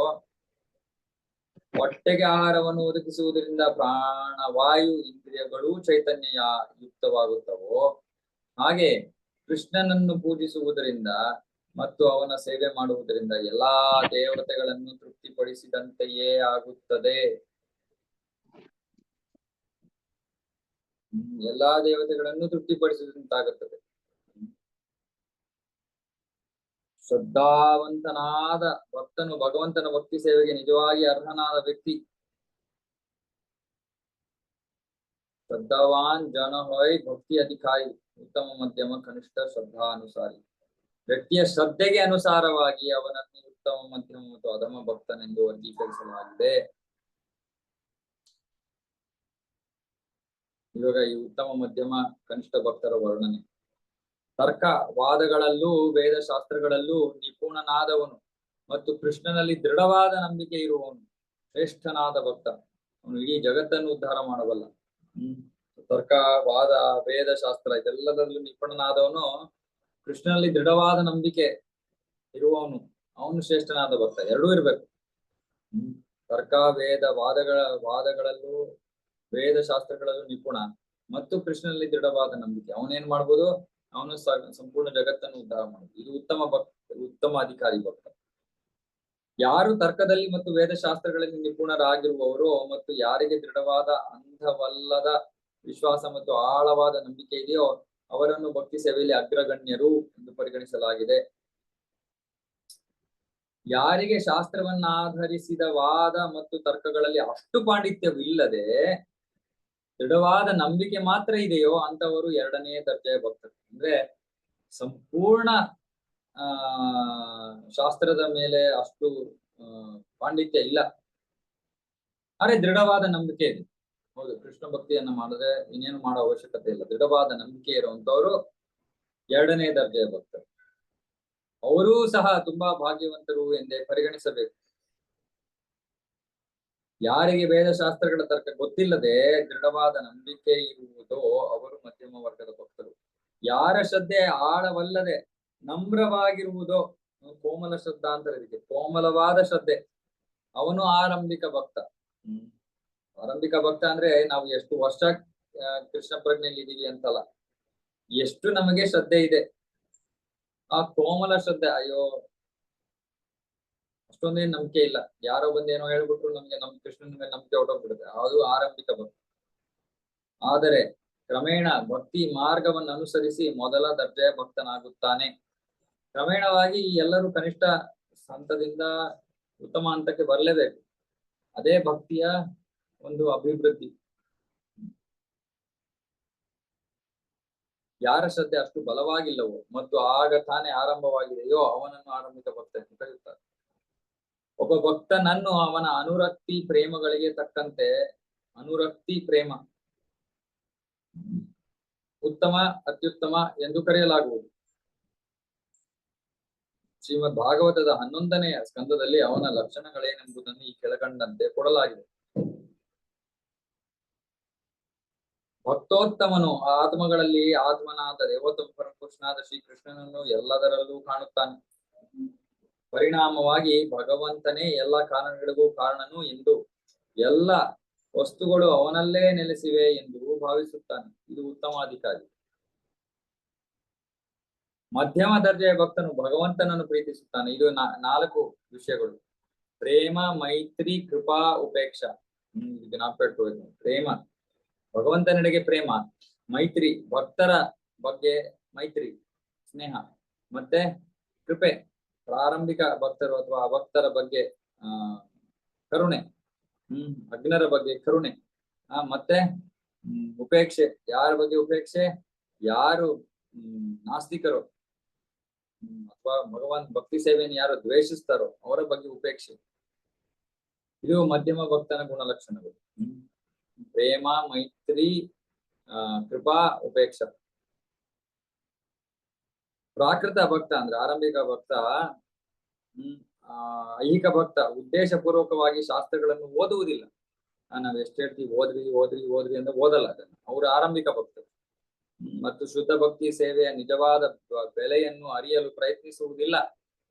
ಹೊಟ್ಟೆಗೆ ಆಹಾರವನ್ನು ಒದಗಿಸುವುದರಿಂದ ಪ್ರಾಣವಾಯು ಇಂದ್ರಿಯಗಳು ಚೈತನ್ಯ ಯುಕ್ತವಾಗುತ್ತವೋ, ಹಾಗೆ ಕೃಷ್ಣನನ್ನು ಪೂಜಿಸುವುದರಿಂದ ಮತ್ತು ಅವನ ಸೇವೆ ಮಾಡುವುದರಿಂದ ಎಲ್ಲಾ ದೇವತೆಗಳನ್ನು ತೃಪ್ತಿಪಡಿಸಿದಂತೆಯೇ ಆಗುತ್ತದೆ. ಎಲ್ಲಾ ದೇವತೆಗಳನ್ನು ತೃಪ್ತಿಪಡಿಸಿದಂತಾಗುತ್ತದೆ. ಶ್ರದ್ಧಾವಂತನಾದ ಭಕ್ತನು ಭಗವಂತನ ಭಕ್ತಿ ಸೇವೆಗೆ ನಿಜವಾಗಿ ಅರ್ಹನಾದ ವ್ಯಕ್ತಿ. ಶ್ರದ್ಧಾವಾನ್ ಜನ ಹೊಯ್ ಭಕ್ತಿ ಅಧಿಕಾರಿ ಉತ್ತಮ ಮಧ್ಯಮ ಕನಿಷ್ಠ ಶ್ರದ್ಧಾನುಸಾರಿ. ವ್ಯಕ್ತಿಯ ಶ್ರದ್ಧೆಗೆ ಅನುಸಾರವಾಗಿ ಅವನನ್ನು ಉತ್ತಮ ಮಧ್ಯಮ ಮತ್ತು ಅಧಮ ಭಕ್ತನೆಂದು ವರ್ಗೀಕರಿಸಲಾಗಿದೆ. ಇವಾಗ ಈ ಉತ್ತಮ ಮಧ್ಯಮ ಕನಿಷ್ಠ ಭಕ್ತರ ವರ್ಣನೆ. ತರ್ಕ ವಾದಗಳಲ್ಲೂ ವೇದಶಾಸ್ತ್ರಗಳಲ್ಲೂ ನಿಪುಣನಾದವನು, ಮತ್ತು ಕೃಷ್ಣನಲ್ಲಿ ದೃಢವಾದ ನಂಬಿಕೆ ಇರುವವನು ಶ್ರೇಷ್ಠನಾದ ಭಕ್ತ. ಅವನು ಇಡೀ ಜಗತ್ತನ್ನು ಉದ್ಧಾರ ಮಾಡಬಲ್ಲ. ತರ್ಕ, ವಾದ, ವೇದ, ಶಾಸ್ತ್ರ ಇದೆಲ್ಲದರಲ್ಲೂ ನಿಪುಣನಾದವನು, ಕೃಷ್ಣನಲ್ಲಿ ದೃಢವಾದ ನಂಬಿಕೆ ಇರುವವನು, ಅವನು ಶ್ರೇಷ್ಠನಾದ ಭಕ್ತ. ಎರಡೂ ಇರ್ಬೇಕು. ತರ್ಕ, ವೇದ, ವಾದಗಳಲ್ಲೂ ವೇದ ಶಾಸ್ತ್ರಗಳಲ್ಲೂ ನಿಪುಣ ಮತ್ತು ಕೃಷ್ಣನಲ್ಲಿ ದೃಢವಾದ ನಂಬಿಕೆ. ಅವನೇನ್ ಮಾಡ್ಬೋದು? ಅವನು ಸಂಪೂರ್ಣ ಜಗತ್ತನ್ನು ಉದ್ಧಾರ ಮಾಡುದು. ಇದು ಉತ್ತಮ ಅಧಿಕಾರಿ ಭಕ್ತ. ಯಾರು ತರ್ಕದಲ್ಲಿ ಮತ್ತು ವೇದಶಾಸ್ತ್ರಗಳಲ್ಲಿ ನಿಪುಣರಾಗಿರುವವರು ಮತ್ತು ಯಾರಿಗೆ ದೃಢವಾದ ಅಂಧವಲ್ಲದ ವಿಶ್ವಾಸ ಮತ್ತು ಆಳವಾದ ನಂಬಿಕೆ ಇದೆಯೋ ಅವರನ್ನು ಭಕ್ತಿ ಸೇವೆಯಲ್ಲಿ ಅಗ್ರಗಣ್ಯರು ಎಂದು ಪರಿಗಣಿಸಲಾಗಿದೆ. ಯಾರಿಗೆ ಶಾಸ್ತ್ರವನ್ನಾಧರಿಸಿದ ವಾದ ಮತ್ತು ತರ್ಕಗಳಲ್ಲಿ ಅಷ್ಟು ಪಾಂಡಿತ್ಯವಿಲ್ಲದೆ ದೃಢವಾದ ನಂಬಿಕೆ ಮಾತ್ರ ಇದೆಯೋ ಅಂತವರು ಎರಡನೇ ದರ್ಜೆಯ ಭಕ್ತರು. ಅಂದ್ರೆ ಸಂಪೂರ್ಣ ಶಾಸ್ತ್ರದ ಮೇಲೆ ಅಷ್ಟು ಪಾಂಡಿತ್ಯ ಇಲ್ಲ, ಆದ್ರೆ ದೃಢವಾದ ನಂಬಿಕೆ ಇದೆ. ಹೌದು, ಕೃಷ್ಣ ಭಕ್ತಿಯನ್ನ ಮಾಡಿದ್ರೆ ಇನ್ನೇನು ಮಾಡೋ ಅವಶ್ಯಕತೆ ಇಲ್ಲ. ದೃಢವಾದ ನಂಬಿಕೆ ಇರುವಂತವರು ಎರಡನೇ ದರ್ಜೆಯ ಭಕ್ತರು. ಅವರೂ ಸಹ ತುಂಬಾ ಭಾಗ್ಯವಂತರು ಎಂದೇ ಪರಿಗಣಿಸಬೇಕು. ಯಾರಿಗೆ ವೇದಶಾಸ್ತ್ರಗಳ ತರ್ಕ ಗೊತ್ತಿಲ್ಲದೆ ದೃಢವಾದ ನಂಬಿಕೆ ಇರುವುದೋ ಅವರು ಮಧ್ಯಮ ವರ್ಗದ ಭಕ್ತರು. ಯಾರ ಶ್ರದ್ಧೆ ಆಳವಲ್ಲದೆ ನಮ್ರವಾಗಿರುವುದೋ, ಕೋಮಲ ಶ್ರದ್ಧಾ ಅಂತ ಇದಕ್ಕೆ, ಕೋಮಲವಾದ ಶ್ರದ್ಧೆ, ಅವನು ಆರಂಭಿಕ ಭಕ್ತ. ಆರಂಭಿಕ ಭಕ್ತ ಅಂದ್ರೆ ನಾವು ಎಷ್ಟು ವರ್ಷ ಕೃಷ್ಣ ಪ್ರಜ್ಞೆಯಲ್ಲಿ ಇದೀವಿ ಅಂತಲ್ಲ, ಎಷ್ಟು ನಮಗೆ ಶ್ರದ್ಧೆ ಇದೆ. ಆ ಕೋಮಲ ಶ್ರದ್ಧೆ, ಅಯ್ಯೋ ಅಷ್ಟೊಂದೇನು ನಂಬಿಕೆ ಇಲ್ಲ, ಯಾರೋ ಬಂದೇನೋ ಹೇಳ್ಬಿಟ್ರು ನಮ್ಗೆ ಕೃಷ್ಣನ ಮೇಲೆ ನಂಬಿಕೆ ಹೊರಟೋಗ್ಬಿಡುತ್ತೆ, ಅದು ಆರಂಭಿಕ ಭಕ್ತಿ. ಆದರೆ ಕ್ರಮೇಣ ಭಕ್ತಿ ಮಾರ್ಗವನ್ನು ಅನುಸರಿಸಿ ಮೊದಲ ದರ್ಜೆಯ ಭಕ್ತನಾಗುತ್ತಾನೆ. ಕ್ರಮೇಣವಾಗಿ ಎಲ್ಲರೂ ಕನಿಷ್ಠ ಹಂತದಿಂದ ಉತ್ತಮ ಹಂತಕ್ಕೆ ಬರಲೇಬೇಕು. ಅದೇ ಭಕ್ತಿಯ ಒಂದು ಅಭಿವೃದ್ಧಿ. ಯಾರ ಶ್ರದ್ಧೆ ಅಷ್ಟು ಬಲವಾಗಿಲ್ಲವೋ ಮತ್ತು ಆಗ ತಾನೇ ಆರಂಭವಾಗಿದೆಯೋ ಅವನನ್ನು ಆರಂಭಿಕ ಭಕ್ತ ಎಂದು ಕರೆಯುತ್ತಾರೆ. ಒಬ್ಬ ಭಕ್ತನನ್ನು ಅವನ ಅನುರಕ್ತಿ ಪ್ರೇಮಗಳಿಗೆ ತಕ್ಕಂತೆ ಅನುರಕ್ತಿ ಪ್ರೇಮ ಉತ್ತಮ, ಅತ್ಯುತ್ತಮ ಎಂದು ಕರೆಯಲಾಗುವುದು. ಶ್ರೀಮದ್ ಭಾಗವತದ 11ನೇ ಸ್ಕಂದದಲ್ಲಿ ಅವನ ಲಕ್ಷಣಗಳೇನೆಂಬುದನ್ನು ಈ ಕೆಳಕಂಡಂತೆ ಕೊಡಲಾಗಿದೆ. ಭಕ್ತೋತ್ತಮನು ಆ ಆತ್ಮಗಳಲ್ಲಿ ಆತ್ಮನಾದ ದೇವೋತ್ತಮ ಪರಮಪುರುಷನಾದ ಶ್ರೀಕೃಷ್ಣನನ್ನು ಎಲ್ಲದರಲ್ಲೂ ಕಾಣುತ್ತಾನೆ. ಪರಿಣಾಮವಾಗಿ ಭಗವಂತನೇ ಎಲ್ಲ ಕಾರಣಗಳಿಗೂ ಕಾರಣನು ಎಂದು, ಎಲ್ಲ ವಸ್ತುಗಳು ಅವನಲ್ಲೇ ನೆಲೆಸಿವೆ ಎಂದು ಭಾವಿಸುತ್ತಾನೆ. ಇದು ಉತ್ತಮಾಧಿಕಾರಿ. ಮಧ್ಯಮ ದರ್ಜೆಯ ಭಕ್ತನು ಭಗವಂತನನ್ನು ಪ್ರೀತಿಸುತ್ತಾನೆ. ಇದು 4 ವಿಷಯಗಳು: ಪ್ರೇಮ, ಮೈತ್ರಿ, ಕೃಪಾ, ಉಪೇಕ್ಷಾ. ಜ್ಞಾಪಕಬೇಕು. ಪ್ರೇಮ, ಭಗವಂತನೆಡೆಗೆ ಪ್ರೇಮ. ಮೈತ್ರಿ, ಭಕ್ತರ ಬಗ್ಗೆ ಮೈತ್ರಿ, ಸ್ನೇಹ. ಮತ್ತೆ ಕೃಪೆ, ಪ್ರಾರಂಭಿಕ ಭಕ್ತರು ಅಥವಾ ಅಭಕ್ತರ ಬಗ್ಗೆ ಕರುಣೆ. ಅಗ್ನರ ಬಗ್ಗೆ ಕರುಣೆ. ಮತ್ತೆ ಉಪೇಕ್ಷೆ, ಯಾರ ಬಗ್ಗೆ ಉಪೇಕ್ಷೆ? ಯಾರು ನಾಸ್ತಿಕರು ಅಥವಾ ಭಗವಾನ್ ಭಕ್ತಿ ಸೇವೆಯನ್ನು ಯಾರು ದ್ವೇಷಿಸ್ತಾರೋ ಅವರ ಬಗ್ಗೆ ಉಪೇಕ್ಷೆ. ಇದು ಮಧ್ಯಮ ಭಕ್ತನ ಗುಣಲಕ್ಷಣಗಳು. ಪ್ರೇಮ, ಮೈತ್ರಿ, ಕೃಪಾ, ಉಪೇಕ್ಷ. ಪ್ರಾಕೃತ ಭಕ್ತ ಅಂದ್ರೆ ಆರಂಭಿಕ ಭಕ್ತ, ಐಹಿಕ ಭಕ್ತ ಉದ್ದೇಶ ಪೂರ್ವಕವಾಗಿ ಶಾಸ್ತ್ರಗಳನ್ನು ಓದುವುದಿಲ್ಲ. ನಾವ್ ಎಷ್ಟು ಹೇಳ್ತೀವಿ ಓದ್ರಿ ಅಂತ ಓದಲ್ಲ ಅದನ್ನು. ಅವರು ಆರಂಭಿಕ ಭಕ್ತರು. ಮತ್ತು ಶುದ್ಧ ಭಕ್ತಿ ಸೇವೆಯ ನಿಜವಾದ ಬೆಲೆಯನ್ನು ಅರಿಯಲು ಪ್ರಯತ್ನಿಸುವುದಿಲ್ಲ.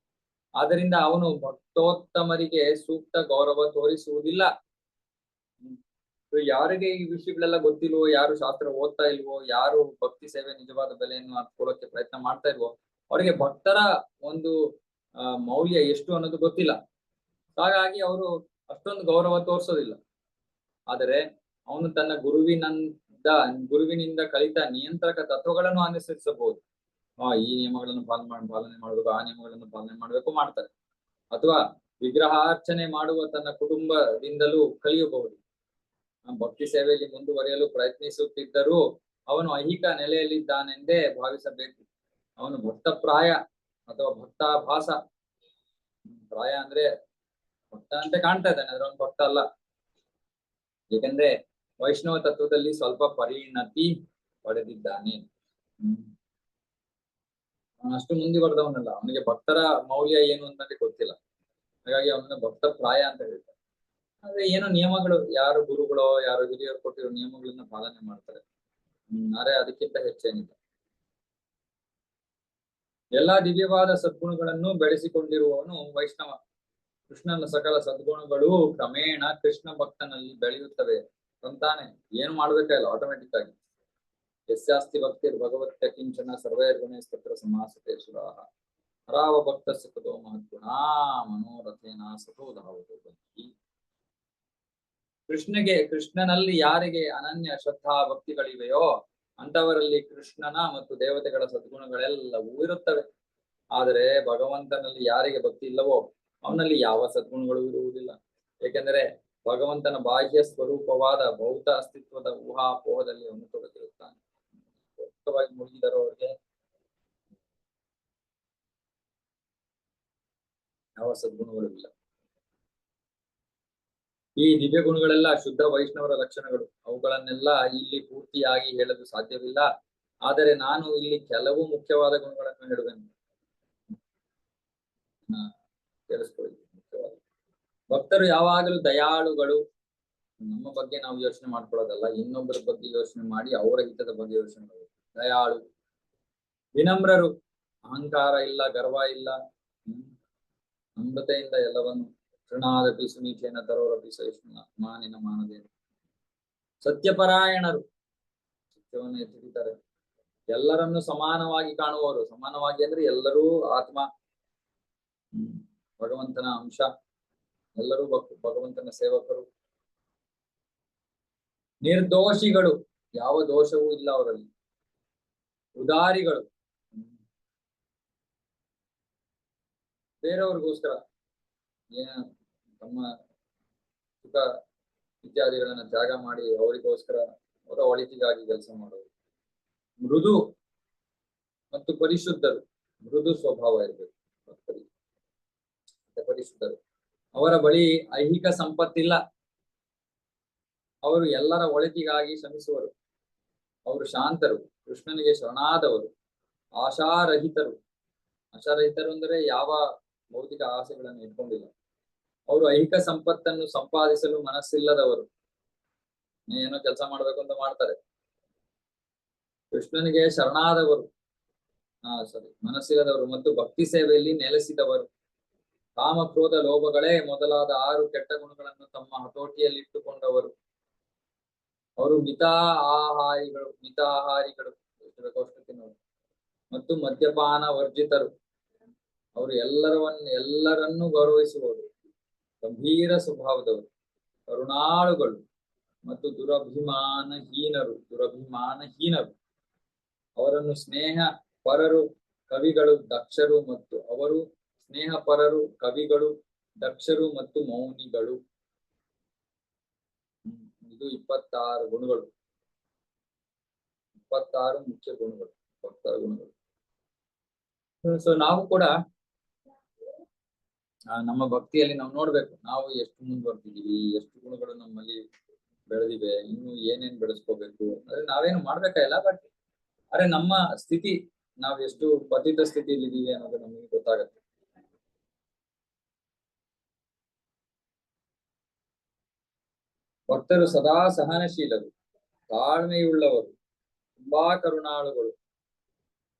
ಆದ್ದರಿಂದ ಅವನು ಭಕ್ತೋತ್ತಮರಿಗೆ ಸೂಕ್ತ ಗೌರವ ತೋರಿಸುವುದಿಲ್ಲ. ಯಾರಿಗೆ ಈ ವಿಷಯಗಳೆಲ್ಲ ಗೊತ್ತಿಲ್ವೋ, ಯಾರು ಶಾಸ್ತ್ರ ಓದ್ತಾ ಇಲ್ವೋ, ಯಾರು ಭಕ್ತಿ ಸೇವೆ ನಿಜವಾದ ಬೆಲೆಯನ್ನು ಅರ್ಥಕೊಳ್ಳೋಕೆ ಪ್ರಯತ್ನ ಮಾಡ್ತಾ ಇಲ್ವೋ, ಅವರಿಗೆ ಭಕ್ತರ ಒಂದು ಮೌಲ್ಯ ಎಷ್ಟು ಅನ್ನೋದು ಗೊತ್ತಿಲ್ಲ. ಹಾಗಾಗಿ ಅವರು ಅಷ್ಟೊಂದು ಗೌರವ ತೋರಿಸೋದಿಲ್ಲ. ಆದರೆ ಅವನು ತನ್ನ ಗುರುವಿನಿಂದ ಕಲಿತ ನಿಯಂತ್ರಕ ತತ್ವಗಳನ್ನು ಅನುಸರಿಸಬಹುದು. ಈ ನಿಯಮಗಳನ್ನು ಪಾಲನೆ ಮಾಡಬೇಕು, ಆ ನಿಯಮಗಳನ್ನು ಪಾಲನೆ ಮಾಡಬೇಕು, ಮಾಡ್ತಾರೆ. ಅಥವಾ ವಿಗ್ರಹಾರ್ಚನೆ ಮಾಡುವ ತನ್ನ ಕುಟುಂಬದಿಂದಲೂ ಕಲಿಯಬಹುದು. ಭಕ್ತಿ ಸೇವೆಯಲ್ಲಿ ಮುಂದುವರಿಯಲು ಪ್ರಯತ್ನಿಸುತ್ತಿದ್ದರೂ ಅವನು ಐಹಿಕ ನೆಲೆಯಲ್ಲಿದ್ದಾನೆಂದೇ ಭಾವಿಸಬೇಕು. ಅವನು ಭಕ್ತಪ್ರಾಯ ಅಥವಾ ಭಕ್ತಾಭಾಸ. ಪ್ರಾಯ ಅಂದ್ರೆ ಭಕ್ತ ಅಂತ ಕಾಣ್ತಾ ಇದ್ದಾನೆ, ಅದ್ರ ಒಂದು ಭಕ್ತ ಅಲ್ಲ. ಏಕೆಂದ್ರೆ ವೈಷ್ಣವ ತತ್ವದಲ್ಲಿ ಸ್ವಲ್ಪ ಪರಿಣತಿ ಪಡೆದಿದ್ದಾನೆ. ಅವನಷ್ಟು ಮುಂದುವರೆದವನಲ್ಲ. ಅವನಿಗೆ ಭಕ್ತರ ಮೌಲ್ಯ ಏನು ಅಂತ ಗೊತ್ತಿಲ್ಲ. ಹಾಗಾಗಿ ಅವನನ್ನ ಭಕ್ತ ಪ್ರಾಯ ಅಂತ ಹೇಳ್ತಾರೆ. ಆದ್ರೆ ಏನೋ ನಿಯಮಗಳು, ಯಾರು ಗುರುಗಳೋ ಯಾರು ಹಿರಿಯರು ಕೊಟ್ಟಿರೋ ನಿಯಮಗಳನ್ನ ಪಾಲನೆ ಮಾಡ್ತಾರೆ. ಆದ್ರೆ ಅದಕ್ಕಿಂತ ಹೆಚ್ಚೇನಿಲ್ಲ. ಎಲ್ಲಾ ದಿವ್ಯವಾದ ಸದ್ಗುಣಗಳನ್ನು ಬೆಳೆಸಿಕೊಂಡಿರುವವನು ವೈಷ್ಣವ. ಕೃಷ್ಣನ ಸಕಲ ಸದ್ಗುಣಗಳು ಕ್ರಮೇಣ ಕೃಷ್ಣ ಭಕ್ತನಲ್ಲಿ ಬೆಳೆಯುತ್ತವೆ ಅಂತಾನೆ. ಏನು ಮಾಡ್ಬೇಕಾಗಿಲ್ಲ, ಆಟೋಮೆಟಿಕ್ ಆಗಿ. ಯಸ್ಯಾಸ್ತಿ ಭಕ್ತಿರ್ ಭಗವತ್ಯ ಕಿಂಚನ ಸರ್ವೈರ್ಗುಣೈಸ್ತತ್ರ ಸಮಾಸತೆ ಸುರಾಹ ಹರಾವ ಭಕ್ತಸ್ಯ ಕುತೋ ಮಹದ್ಗುಣಾ ಮನೋರಥೇನ ಸತೋ ಧಾವತೋ ಬಂಧಿ. ಕೃಷ್ಣನಲ್ಲಿ ಯಾರಿಗೆ ಅನನ್ಯ ಶ್ರದ್ಧಾ ಭಕ್ತಿಗಳಿವೆಯೋ ಅಂತವರಲ್ಲಿ ಕೃಷ್ಣನ ಮತ್ತು ದೇವತೆಗಳ ಸದ್ಗುಣಗಳೆಲ್ಲವೂ ಇರುತ್ತವೆ. ಆದರೆ ಭಗವಂತನಲ್ಲಿ ಯಾರಿಗೆ ಭಕ್ತಿ ಇಲ್ಲವೋ ಅವನಲ್ಲಿ ಯಾವ ಸದ್ಗುಣಗಳು ಇರುವುದಿಲ್ಲ. ಏಕೆಂದರೆ ಭಗವಂತನ ಬಾಹ್ಯ ಸ್ವರೂಪವಾದ ಭೌತ ಅಸ್ತಿತ್ವದ ಊಹಾಪೋಹದಲ್ಲಿ ಅವನು ತೊಡಗಿರುತ್ತಾನೆ. ಮುಳುಗಿದರೋ ಅವರಿಗೆ ಯಾವ ಸದ್ಗುಣಗಳು ಇಲ್ಲ. ಈ ದಿವ್ಯ ಗುಣಗಳೆಲ್ಲ ಶುದ್ಧ ವೈಷ್ಣವರ ಲಕ್ಷಣಗಳು. ಅವುಗಳನ್ನೆಲ್ಲ ಇಲ್ಲಿ ಪೂರ್ತಿಯಾಗಿ ಹೇಳಲು ಸಾಧ್ಯವಿಲ್ಲ. ಆದರೆ ನಾನು ಇಲ್ಲಿ ಕೆಲವು ಮುಖ್ಯವಾದ ಗುಣಗಳನ್ನು ಹೇಳುವೆನು. ಕೇಳಿಸ್ಕೊಳ್ಳಿ. ಮುಖ್ಯವಾದ ಭಕ್ತರು ಯಾವಾಗಲೂ ದಯಾಳುಗಳು. ನಮ್ಮ ಬಗ್ಗೆ ನಾವು ಯೋಚನೆ ಮಾಡ್ಕೊಳ್ಳೋದಲ್ಲ, ಇನ್ನೊಬ್ಬರ ಬಗ್ಗೆ ಯೋಚನೆ ಮಾಡಿ ಅವರ ಹಿತದ ಬಗ್ಗೆ ಯೋಚನೆ ಮಾಡಬೇಕು. ದಯಾಳು, ವಿನಮ್ರರು, ಅಹಂಕಾರ ಇಲ್ಲ, ಗರ್ವ ಇಲ್ಲ, ನಮ್ರತೆಯಿಂದ ಎಲ್ಲವನ್ನು. ತೃಣಾದಪಿ ಸುನೀಚೇನ ತರೋರಪಿ ಸಹಿಷ್ಣುನ ಮಾನಿನ ಮಾನದೇನು. ಸತ್ಯಪರಾಯಣರು, ಸತ್ಯವನ್ನು ಎತ್ತಿದ್ದಾರೆ. ಎಲ್ಲರನ್ನು ಸಮಾನವಾಗಿ ಕಾಣುವವರು. ಸಮಾನವಾಗಿ ಅಂದ್ರೆ ಎಲ್ಲರೂ ಆತ್ಮ, ಭಗವಂತನ ಅಂಶ, ಎಲ್ಲರೂ ಭಗವಂತನ ಸೇವಕರು. ನಿರ್ದೋಷಿಗಳು, ಯಾವ ದೋಷವೂ ಇಲ್ಲ ಅವರಲ್ಲಿ. ಉದಾರಿಗಳು, ಬೇರೆಯವ್ರಿಗೋಸ್ಕರ ತಮ್ಮ ಸುಖ ಇತ್ಯಾದಿಗಳನ್ನ ತ್ಯಾಗ ಮಾಡಿ ಅವರಿಗೋಸ್ಕರ, ಅವರ ಒಳಿತಿಗಾಗಿ ಕೆಲಸ ಮಾಡೋರು. ಮೃದು ಮತ್ತು ಪರಿಶುದ್ಧರು. ಮೃದು ಸ್ವಭಾವ ಇರಬೇಕು ಭಕ್ತರಿಗೆ, ಪರಿಶುದ್ಧರು. ಅವರ ಬಳಿ ಐಹಿಕ ಸಂಪತ್ತಿಲ್ಲ. ಅವರು ಎಲ್ಲರ ಒಳಿತಿಗಾಗಿ ಶ್ರಮಿಸುವರು. ಅವರು ಶಾಂತರು, ಕೃಷ್ಣನಿಗೆ ಶರಣಾದವರು, ಆಶಾರಹಿತರು. ಆಶಾರಹಿತರು ಅಂದರೆ ಯಾವ ಭೌತಿಕ ಆಸೆಗಳನ್ನು ಇಟ್ಕೊಂಡಿಲ್ಲ. ಅವರು ಐಹಿಕ ಸಂಪತ್ತನ್ನು ಸಂಪಾದಿಸಲು ಮನಸ್ಸಿಲ್ಲದವರು. ಏನೋ ಕೆಲಸ ಮಾಡ್ಬೇಕು ಅಂತ ಮಾಡ್ತಾರೆ. ಕೃಷ್ಣನಿಗೆ ಶರಣಾದವರು, ಮನಸ್ಸಿಲ್ಲದವರು ಮತ್ತು ಭಕ್ತಿ ಸೇವೆಯಲ್ಲಿ ನೆಲೆಸಿದವರು. ಕಾಮ ಕ್ರೋಧ ಲೋಭಗಳೇ ಮೊದಲಾದ 6 ಕೆಟ್ಟ ಗುಣಗಳನ್ನು ತಮ್ಮ ಹತೋಟಿಯಲ್ಲಿಟ್ಟುಕೊಂಡವರು. ಅವರು ಮಿತಾಹಾರಿಗಳು ಮತ್ತು ಮದ್ಯಪಾನ ವರ್ಜಿತರು. ಅವರು ಎಲ್ಲರನ್ನೂ ಗೌರವಿಸುವವರು. ಗಂಭೀರ ಸ್ವಭಾವದವರು, ಕರುಣಾಳುಗಳು ಮತ್ತು ದುರಭಿಮಾನಹೀನರು. ಅವರನ್ನು ಸ್ನೇಹ ಪರರು ಕವಿಗಳು ದಕ್ಷರು ಮತ್ತು ಮೌನಿಗಳು. ಇದು 26 ಗುಣಗಳು, 26 ಮುಖ್ಯ ಗುಣಗಳು, 26 ಗುಣಗಳು. ಸೊ ನಾವು ಕೂಡ ನಮ್ಮ ಭಕ್ತಿಯಲ್ಲಿ ನಾವು ನೋಡ್ಬೇಕು, ನಾವು ಎಷ್ಟು ಮುಂದುವರ್ತಿದೀವಿ, ಎಷ್ಟು ಗುಣಗಳು ನಮ್ಮಲ್ಲಿ ಬೆಳೆದಿವೆ, ಇನ್ನು ಏನೇನ್ ಬೆಳೆಸ್ಕೋಬೇಕು. ಅಂದ್ರೆ ನಾವೇನು ಮಾಡ್ಬೇಕಾಗಿಲ್ಲ, ಬಟ್ ಅರೆ ನಮ್ಮ ಸ್ಥಿತಿ, ನಾವು ಎಷ್ಟು ಪತಿತ ಸ್ಥಿತಿಯಲ್ಲಿ ಇದೀವಿ ಅನ್ನೋದು ನಮಗೆ ಗೊತ್ತಾಗತ್ತೆ. ಭಕ್ತರು ಸದಾ ಸಹನಶೀಲರು, ತಾಳ್ಮೆಯುಳ್ಳವರು, ತುಂಬಾ ಕರುಣಾಳುಗಳು.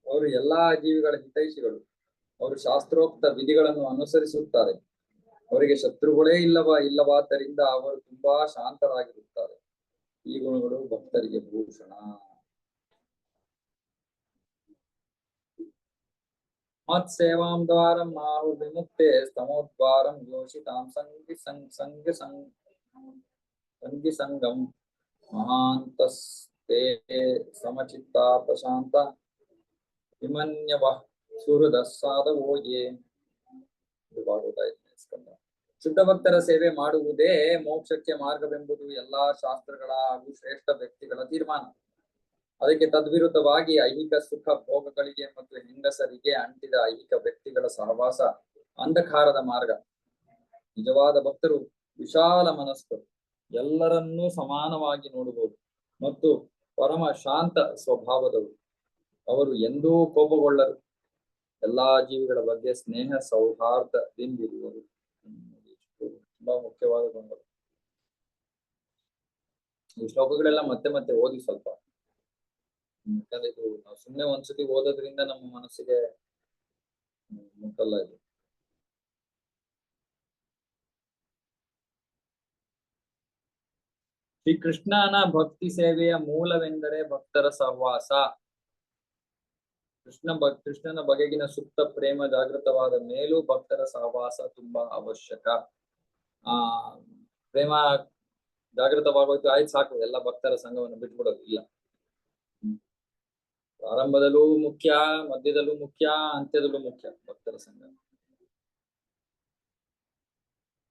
ಅವರು ಎಲ್ಲಾ ಜೀವಿಗಳ ಹಿತೈಷಿಗಳು. ಅವರು ಶಾಸ್ತ್ರೋಕ್ತ ವಿಧಿಗಳನ್ನು ಅನುಸರಿಸುತ್ತಾರೆ. ಅವರಿಗೆ ಶತ್ರುಗಳೇ ಇಲ್ಲವಾದ್ದರಿಂದ ಅವರು ತುಂಬಾ ಶಾಂತರಾಗಿರುತ್ತಾರೆ. ಈ ಗುಣಗಳು ಭಕ್ತರಿಗೆ ಭೂಷಣ. ಮತ್ ಸೇವಾಂ ದ್ವಾರಂ ಮಾಹು ವಿಮುಕ್ತೆ ಸ್ತಮೋದ್ವಾರಂ ಯೋಷಿತಾಂ ಸಂಗಿ ಸಂಗಂ ಮಹಾಂತಸ್ತೆ ಸಮಚಿತ್ತ ಪ್ರಶಾಂತ ವಿಮನ್ಯವ ಸುಹೃದ ಸಾಧವೋಯೇ. ಶುದ್ಧ ಭಕ್ತರ ಸೇವೆ ಮಾಡುವುದೇ ಮೋಕ್ಷಕ್ಕೆ ಮಾರ್ಗವೆಂಬುದು ಎಲ್ಲಾ ಶಾಸ್ತ್ರಗಳ ಹಾಗೂ ಶ್ರೇಷ್ಠ ವ್ಯಕ್ತಿಗಳ ತೀರ್ಮಾನ. ಅದಕ್ಕೆ ತದ್ವಿರುದ್ಧವಾಗಿ ಐಹಿಕ ಸುಖ ಭೋಗಗಳಿಗೆ ಮತ್ತು ಹೆಂಗಸರಿಗೆ ಅಂಟಿದ ಐಹಿಕ ವ್ಯಕ್ತಿಗಳ ಸಹವಾಸ ಅಂಧಕಾರದ ಮಾರ್ಗ. ನಿಜವಾದ ಭಕ್ತರು ವಿಶಾಲ ಮನಸ್ಕರು, ಎಲ್ಲರನ್ನೂ ಸಮಾನವಾಗಿ ನೋಡುವರು ಮತ್ತು ಪರಮ ಶಾಂತ ಸ್ವಭಾವದವರು. ಅವರು ಎಂದೂ ಕೋಪಗೊಳ್ಳರು. ಎಲ್ಲಾ ಜೀವಿಗಳ ಬಗ್ಗೆ ಸ್ನೇಹ ಸೌಹಾರ್ದದಿಂದಿರುವರು. ತುಂಬಾ ಮುಖ್ಯವಾದ ಗುಣಗಳು. ಈ ಶ್ಲೋಕಗಳೆಲ್ಲ ಮತ್ತೆ ಮತ್ತೆ ಓದಿ ಸ್ವಲ್ಪ. ಯಾಕಂದ್ರೆ ಇದು ನಾವು ಸುಮ್ಮನೆ ಒಂದ್ಸತಿ ಓದೋದ್ರಿಂದ ನಮ್ಮ ಮನಸ್ಸಿಗೆ ಮುಟ್ಟಲ್ಲ ಇದು. ಶ್ರೀ ಕೃಷ್ಣನ ಭಕ್ತಿ ಸೇವೆಯ ಮೂಲವೆಂದರೆ ಭಕ್ತರ ಸಹವಾಸ. ಕೃಷ್ಣನ ಬಗೆಗಿನ ಸುಪ್ತ ಪ್ರೇಮ ಜಾಗೃತವಾದ ಮೇಲೂ ಭಕ್ತರ ಸಹವಾಸ ತುಂಬಾ ಅವಶ್ಯಕ. ಪ್ರೇಮ ಜಾಗೃತವಾಗೋಯ್ತು ಆಯ್ತು ಸಾಕು, ಎಲ್ಲ ಭಕ್ತರ ಸಂಘವನ್ನು ಬಿಟ್ಬಿಡೋದು ಇಲ್ಲ. ಪ್ರಾರಂಭದಲ್ಲೂ ಮುಖ್ಯ, ಮಧ್ಯದಲ್ಲೂ ಮುಖ್ಯ, ಅಂತ್ಯದಲ್ಲೂ ಮುಖ್ಯ ಭಕ್ತರ ಸಂಘ.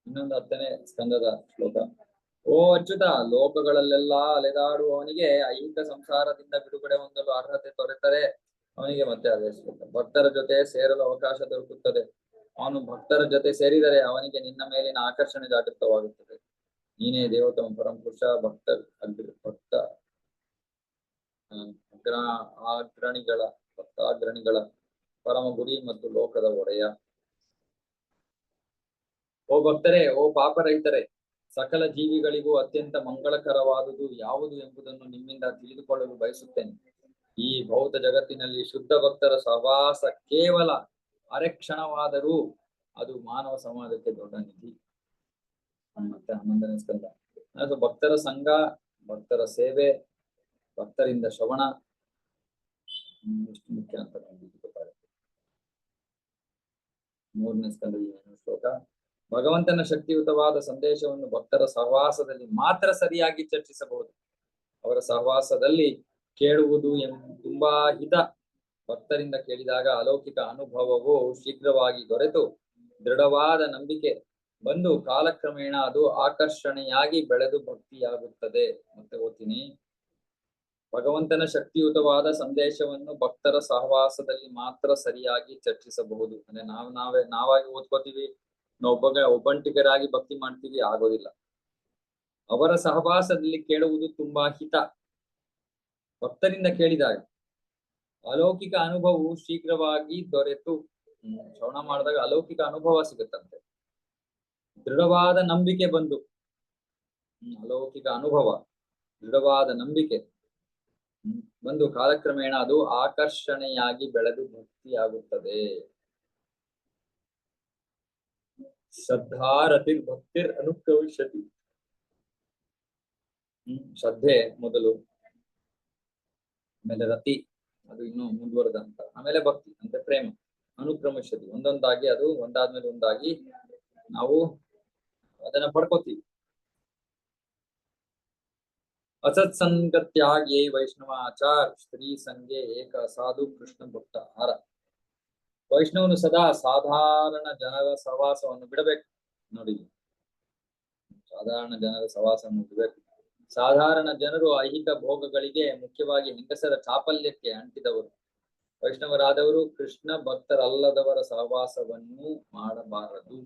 ಇನ್ನೊಂದು 10ನೇ ಸ್ಕಂದದ ಶ್ಲೋಕ. ಓ ಅಚ್ಯುತ, ಲೋಕಗಳಲ್ಲೆಲ್ಲ ಅಲೆದಾಡುವವನಿಗೆ ಐಹಿಕ ಸಂಸಾರದಿಂದ ಬಿಡುಗಡೆ ಹೊಂದಲು ಅರ್ಹತೆ ದೊರೆತರೆ ಅವನಿಗೆ ಮತ್ತೆ ಅದೇ ಶ್ಲೋಕ. ಭಕ್ತರ ಜೊತೆ ಸೇರಲು ಅವಕಾಶ ದೊರಕುತ್ತದೆ. ಅವನು ಭಕ್ತರ ಜೊತೆ ಸೇರಿದರೆ ಅವನಿಗೆ ನಿನ್ನ ಮೇಲಿನ ಆಕರ್ಷಣೆ ಜಾಗೃತವಾಗುತ್ತದೆ. ನೀನೇ ದೇವೋತ್ತಮ ಪರಮಪುರುಷ, ಭಕ್ತಾಗ್ರಣಿಗಳ ಪರಮ ಗುರಿ ಮತ್ತು ಲೋಕದ ಒಡೆಯ. ಓ ಭಕ್ತರೇ, ಓ ಪಾಪರಹಿತರೇ, ಸಕಲ ಜೀವಿಗಳಿಗೂ ಅತ್ಯಂತ ಮಂಗಳಕರವಾದುದು ಯಾವುದು ಎಂಬುದನ್ನು ನಿಮ್ಮಿಂದ ತಿಳಿದುಕೊಳ್ಳಲು ಬಯಸುತ್ತೇನೆ. ಈ ಭೌತ ಜಗತ್ತಿನಲ್ಲಿ ಶುದ್ಧ ಭಕ್ತರ ಸಹವಾಸ ಕೇವಲ ಅರೆಕ್ಷಣವಾದರೂ ಅದು ಮಾನವ ಸಮಾಜಕ್ಕೆ ದೊಡ್ಡ ನಿಧಿ. ಮತ್ತೆ 11ನೇ ಸ್ಕಂದ. ಅದು ಭಕ್ತರ ಸಂಘ, ಭಕ್ತರ ಸೇವೆ, ಭಕ್ತರಿಂದ ಶ್ರವಣ ಎಷ್ಟು ಮುಖ್ಯ ಅಂತ ಗೊತ್ತಾಗುತ್ತೆ. 3ನೇ ಸ್ಕಂದದ ಶ್ಲೋಕ. ಭಗವಂತನ ಶಕ್ತಿಯುತವಾದ ಸಂದೇಶವನ್ನು ಭಕ್ತರ ಸಹವಾಸದಲ್ಲಿ ಮಾತ್ರ ಸರಿಯಾಗಿ ಚರ್ಚಿಸಬಹುದು. ಅವರ ಸಹವಾಸದಲ್ಲಿ ಕೇಳುವುದು ತುಂಬಾ ಹಿತ. ಭಕ್ತರಿಂದ ಕೇಳಿದಾಗ ಅಲೌಕಿಕ ಅನುಭವವು ಶೀಘ್ರವಾಗಿ ದೊರೆತು ದೃಢವಾದ ನಂಬಿಕೆ ಬಂದು ಕಾಲಕ್ರಮೇಣ ಅದು ಆಕರ್ಷಣೆಯಾಗಿ ಬೆಳೆದು ಭಕ್ತಿಯಾಗುತ್ತದೆ. ಮತ್ತೆ ಓದ್ತೀನಿ. ಭಗವಂತನ ಶಕ್ತಿಯುತವಾದ ಸಂದೇಶವನ್ನು ಭಕ್ತರ ಸಹವಾಸದಲ್ಲಿ ಮಾತ್ರ ಸರಿಯಾಗಿ ಚರ್ಚಿಸಬಹುದು. ಅಂದ್ರೆ ನಾವಾಗಿ ಓದ್ಕೋತೀವಿ, ಒಬ್ಬಂಟಿಗರಾಗಿ ಭಕ್ತಿ ಮಾಡ್ತೀವಿ, ಆಗೋದಿಲ್ಲ. ಅವರ ಸಹವಾಸದಲ್ಲಿ ಕೇಳುವುದು ತುಂಬಾ ಹಿತ. ಭಕ್ತರಿಂದ ಕೇಳಿದಾಗ ಅಲೌಕಿಕ ಅನುಭವವು ಶೀಘ್ರವಾಗಿ ದೊರೆತು, ಶ್ರವಣ ಮಾಡಿದಾಗ ಅಲೌಕಿಕ ಅನುಭವ ಸಿಗುತ್ತಂತೆ. ದೃಢವಾದ ನಂಬಿಕೆ ಬಂದು, ಅಲೌಕಿಕ ಅನುಭವ, ದೃಢವಾದ ನಂಬಿಕೆ ಬಂದು ಕಾಲಕ್ರಮೇಣ ಅದು ಆಕರ್ಷಣೆಯಾಗಿ ಬೆಳೆದು ಭಕ್ತಿಯಾಗುತ್ತದೆ. ಶ್ರದ್ಧಾರತಿರ್ ಭಕ್ತಿರ್ ಅನುಕ್ರಮಿಷ್ಯತಿ. ಶ್ರದ್ಧೆ ಮೊದಲು, ಆಮೇಲೆ ರತಿ, ಅದು ಇನ್ನು ಮುಂದುವರೆದಂತ, ಆಮೇಲೆ ಭಕ್ತಿ ಅಂದ್ರೆ ಪ್ರೇಮ, ಅನುಕ್ರಮಿಷ್ಯತಿ. ಒಂದೊಂದಾಗಿ ಅದು ಒಂದಾದ್ಮೇಲೆ ಒಂದಾಗಿ ನಾವು ಅದನ್ನ ಪಡ್ಕೋತೀವಿ. ಅಸತ್ಸಂಗತ್ಯಾಗೇ ವೈಷ್ಣವಾಚಾರ್ ಸ್ತ್ರೀ ಸಂಘೆ ಏಕ ಸಾಧು ಕೃಷ್ಣ ಭಕ್ತ ಆರ. ವೈಷ್ಣವನು ಸದಾ ಸಾಧಾರಣ ಜನರ ಸಹವಾಸವನ್ನು ಬಿಡಬೇಕು. ನೋಡಿ, ಸಾಧಾರಣ ಜನರ ಸಹವಾಸವನ್ನು ಬಿಡಬೇಕು. ಸಾಧಾರಣ ಜನರು ಐಹಿಕ ಭೋಗಗಳಿಗೆ, ಮುಖ್ಯವಾಗಿ ಹೆಂಗಸರ ಚಾಪಲ್ಯಕ್ಕೆ ಅಂಟಿದವರು. ವೈಷ್ಣವರಾದವರು ಕೃಷ್ಣ ಭಕ್ತರಲ್ಲದವರ ಸಹವಾಸವನ್ನು ಮಾಡಬಾರದು.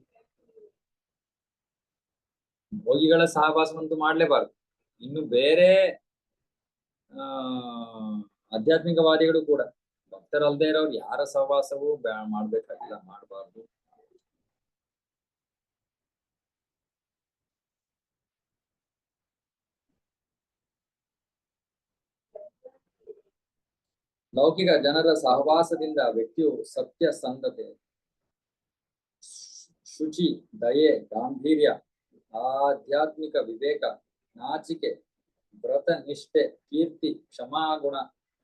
ಭೋಗಿಗಳ ಸಹವಾಸವಂತೂ ಮಾಡ್ಲೇಬಾರದು. ಇನ್ನು ಬೇರೆ ಆಧ್ಯಾತ್ಮಿಕವಾದಿಗಳು ಕೂಡ ಭಕ್ತರಲ್ಲದೆ ಇರೋರು ಯಾರ ಸಹವಾಸವೂ ಮಾಡ್ಬೇಕಾಗಿಲ್ಲ, ಮಾಡಬಾರ್ದು. ಲೌಕಿಕ ಜನರ ಸಹವಾಸದಿಂದ ವ್ಯಕ್ತಿಯು ಸತ್ಯಸಂಧತೆ, ಶುಚಿ, ದಯೆ, ಗಾಂಭೀರ್ಯ, ಆಧ್ಯಾತ್ಮಿಕ ವಿವೇಕ, ನಾಚಿಕೆ, ವ್ರತ ನಿಷ್ಠೆ, ಕೀರ್ತಿ, ಕ್ಷಮಾಗುಣ,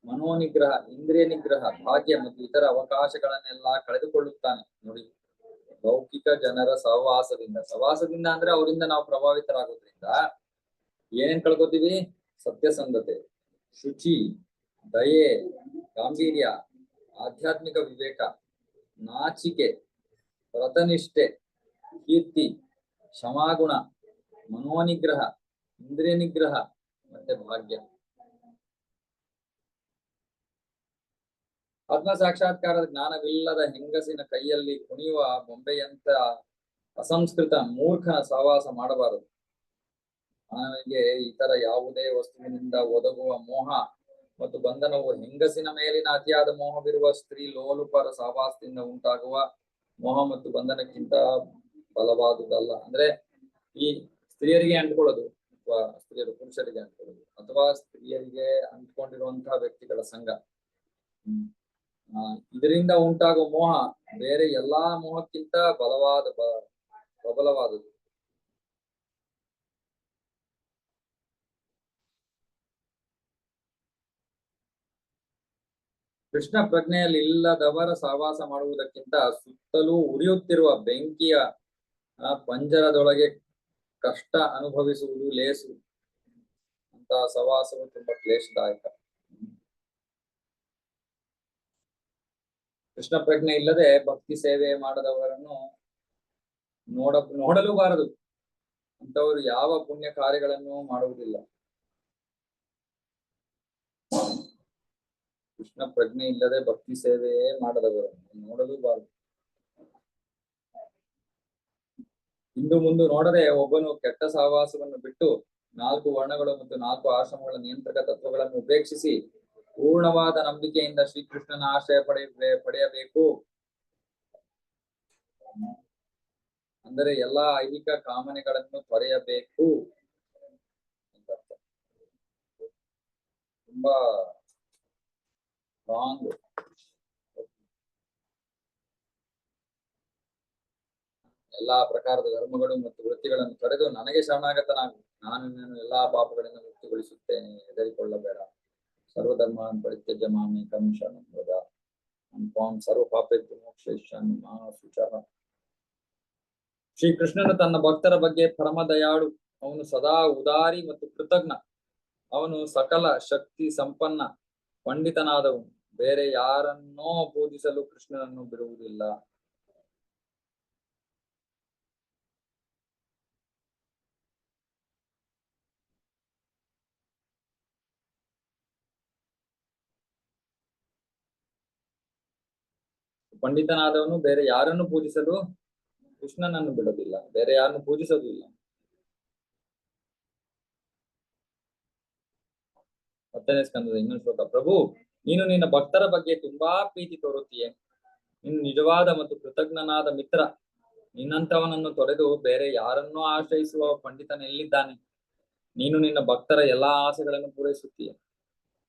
ಮನೋನಿಗ್ರಹ, ಇಂದ್ರಿಯ ನಿಗ್ರಹ, ಭಾಗ್ಯ ಮತ್ತು ಇತರ ಅವಕಾಶಗಳನ್ನೆಲ್ಲ ಕಳೆದುಕೊಳ್ಳುತ್ತಾನೆ. ನೋಡಿ, ಲೌಕಿಕ ಜನರ ಸಹವಾಸದಿಂದ ಅಂದ್ರೆ ಅವರಿಂದ ನಾವು ಪ್ರಭಾವಿತರಾಗೋದ್ರಿಂದ ಏನೇನ್ ಕಳ್ಕೊತೀವಿ? ಸತ್ಯಸಂಧತೆ, ಶುಚಿ, ದಯೆ, ಗಾಂಭೀರ್ಯ, ಆಧ್ಯಾತ್ಮಿಕ ವಿವೇಕ, ನಾಚಿಕೆ, ವ್ರತನಿಷ್ಠೆ, ಕೀರ್ತಿ, ಕ್ಷಮಾಗುಣ, ಮನೋನಿಗ್ರಹ, ಇಂದ್ರಿಯ ನಿಗ್ರಹ ಮತ್ತೆ ಭಾಗ್ಯ. ಆತ್ಮ ಸಾಕ್ಷಾತ್ಕಾರದ ಜ್ಞಾನವಿಲ್ಲದ ಹೆಂಗಸಿನ ಕೈಯಲ್ಲಿ ಕುಣಿಯುವ ಬೊಂಬೆಯಂತ ಅಸಂಸ್ಕೃತ ಮೂರ್ಖನ ಸಹವಾಸ ಮಾಡಬಾರದು. ಅವನಿಗೆ ಇತರ ಯಾವುದೇ ವಸ್ತುವಿನಿಂದ ಒದಗುವ ಮೋಹ ಮತ್ತು ಬಂಧನವು ಹೆಂಗಸಿನ ಮೇಲಿನ ಅತಿಯಾದ ಮೋಹವಿರುವ ಸ್ತ್ರೀ ಲೋಲುಪರ ಸಹವಾಸದಿಂದ ಉಂಟಾಗುವ ಮೋಹ ಮತ್ತು ಬಂಧನಕ್ಕಿಂತ ಬಲವಾದುದಲ್ಲ. ಅಂದ್ರೆ ಈ ಸ್ತ್ರೀಯರಿಗೆ ಅಂಟ್ಕೊಳ್ಳೋದು ಅಥವಾ ಸ್ತ್ರೀಯರು ಪುರುಷರಿಗೆ ಅಂಟ್ಕೊಳ್ಳೋದು ಅಥವಾ ಸ್ತ್ರೀಯರಿಗೆ ಅಂಟ್ಕೊಂಡಿರುವಂತಹ ವ್ಯಕ್ತಿಗಳ ಸಂಘ, ಇದರಿಂದ ಉಂಟಾಗುವ ಮೋಹ ಬೇರೆ ಎಲ್ಲಾ ಮೋಹಕ್ಕಿಂತ ಪ್ರಬಲವಾದದ್ದು. ಕೃಷ್ಣ ಪ್ರಜ್ಞೆಯಲ್ಲಿ ಇಲ್ಲದವರ ಸಹವಾಸ ಮಾಡುವುದಕ್ಕಿಂತ ಸುತ್ತಲೂ ಉರಿಯುತ್ತಿರುವ ಬೆಂಕಿಯ ಪಂಜರದೊಳಗೆ ಕಷ್ಟ ಅನುಭವಿಸುವುದು ಲೇಸು. ಅಂತಹ ಸಹವಾಸವು ತುಂಬಾ ಕ್ಲೇಶದಾಯಕ. ಕೃಷ್ಣ ಪ್ರಜ್ಞೆ ಇಲ್ಲದೆ ಭಕ್ತಿ ಸೇವೆ ಮಾಡದವರನ್ನು ನೋಡಲೂಬಾರದು. ಅಂತವರು ಯಾವ ಪುಣ್ಯ ಕಾರ್ಯಗಳನ್ನು ಮಾಡುವುದಿಲ್ಲ. ಕೃಷ್ಣ ಪ್ರಜ್ಞೆ ಇಲ್ಲದೆ ಭಕ್ತಿ ಸೇವೆ ಮಾಡದವರನ್ನು ನೋಡಲೂಬಾರದು. ಹಿಂದು ಮುಂದೆ ನೋಡದೆ ಒಬ್ಬನು ಕೆಟ್ಟ ಸಹವಾಸವನ್ನು ಬಿಟ್ಟು 4 ವರ್ಣಗಳು ಮತ್ತು 4 ಆಶ್ರಮಗಳ ನಿಯಂತ್ರಕ ತತ್ವಗಳನ್ನು ಉಪೇಕ್ಷಿಸಿ ಪೂರ್ಣವಾದ ನಂಬಿಕೆಯಿಂದ ಶ್ರೀಕೃಷ್ಣನ ಆಶ್ರಯ ಪಡೆಯಬೇಕು. ಅಂದರೆ ಎಲ್ಲಾ ಐಹಿಕ ಕಾಮನೆಗಳನ್ನು ತೊರೆಯಬೇಕು. ತುಂಬಾ ರಾಂಗ್. ಎಲ್ಲಾ ಪ್ರಕಾರದ ಧರ್ಮಗಳು ಮತ್ತು ವೃತ್ತಿಗಳನ್ನು ತೊರೆದು ನನಗೆ ಶರಣಾಗತನಾಗು, ನಾನು ನಿನ್ನನ್ನು ಎಲ್ಲಾ ಪಾಪಗಳಿಂದ ಮುಕ್ತಿಗೊಳಿಸುತ್ತೇನೆ, ಹೆದರಿಕೊಳ್ಳಬೇಡ. ಸರ್ವಧರ್ಮಾನ್ ಪರಿತ್ಯಜ್ಯ ಮಾಮೇಕಂ ಶರಣಂ ವ್ರಜ, ತ್ವಾಂ ಸರ್ವ ಪಾಪೇಭ್ಯೋ ಮೋಕ್ಷಯಿಷ್ಯಾಮಿ ಮಾ ಶುಚಃ. ಶ್ರೀಕೃಷ್ಣನು ತನ್ನ ಭಕ್ತರ ಬಗ್ಗೆ ಪರಮ ದಯಾಳು. ಅವನು ಸದಾ ಉದಾರಿ ಮತ್ತು ಕೃತಜ್ಞ. ಅವನು ಸಕಲ ಶಕ್ತಿ ಸಂಪನ್ನ ಪಂಡಿತನಾದವನು. ಬೇರೆ ಯಾರನ್ನೋ ಪೂಜಿಸಲು ಕೃಷ್ಣನನ್ನು ಬಿಡುವುದಿಲ್ಲ. ಪಂಡಿತನಾದವನು ಬೇರೆ ಯಾರನ್ನು ಪೂಜಿಸಲು ಕೃಷ್ಣನನ್ನು ಬಿಡೋದಿಲ್ಲ, ಬೇರೆ ಯಾರನ್ನು ಪೂಜಿಸೋದು ಇಲ್ಲ. 10ನೇ ಸ್ಕಂದದ ಇನ್ನೊಂದು ಶ್ಲೋಕ. ಪ್ರಭು, ನೀನು ನಿನ್ನ ಭಕ್ತರ ಬಗ್ಗೆ ತುಂಬಾ ಪ್ರೀತಿ ತೋರುತ್ತೀಯೆ. ನೀನು ನಿಜವಾದ ಮತ್ತು ಕೃತಜ್ಞನಾದ ಮಿತ್ರ. ನಿನ್ನಂತವನನ್ನು ತೊರೆದು ಬೇರೆ ಯಾರನ್ನೂ ಆಶ್ರಯಿಸುವ ಪಂಡಿತನೆಲ್ಲಿದ್ದಾನೆ? ನೀನು ನಿನ್ನ ಭಕ್ತರ ಎಲ್ಲಾ ಆಸೆಗಳನ್ನು ಪೂರೈಸುತ್ತೀಯ.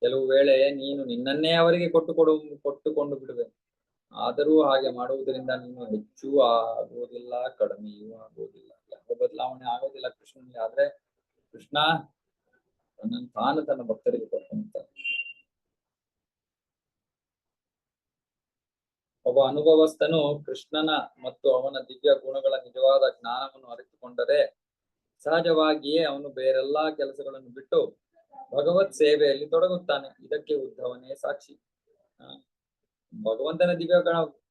ಕೆಲವು ವೇಳೆ ನೀನು ನಿನ್ನನ್ನೇ ಅವರಿಗೆ ಕೊಟ್ಟುಕೊಂಡು ಬಿಡುವೆ. ಆದರೂ ಹಾಗೆ ಮಾಡುವುದರಿಂದ ನೀನು ಹೆಚ್ಚು ಆಗುವುದಿಲ್ಲ, ಕಡಿಮೆಯೂ ಆಗುವುದಿಲ್ಲ, ಯಾವ ಬದಲಾವಣೆ ಆಗೋದಿಲ್ಲ ಕೃಷ್ಣನಲ್ಲಿ. ಆದ್ರೆ ಕೃಷ್ಣ ತಾನು ತನ್ನ ಭಕ್ತರಿಗೆ ಕೊಡ್ತಾನೆ. ಒಬ್ಬ ಅನುಭವಸ್ಥನು ಕೃಷ್ಣನ ಮತ್ತು ಅವನ ದಿವ್ಯ ಗುಣಗಳ ನಿಜವಾದ ಜ್ಞಾನವನ್ನು ಅರಿತುಕೊಂಡರೆ ಸಹಜವಾಗಿಯೇ ಅವನು ಬೇರೆಲ್ಲಾ ಕೆಲಸಗಳನ್ನು ಬಿಟ್ಟು ಭಗವತ್ ಸೇವೆಯಲ್ಲಿ ತೊಡಗುತ್ತಾನೆ. ಇದಕ್ಕೆ ಉದ್ಧವನೇ ಸಾಕ್ಷಿ. ಭಗವಂತನ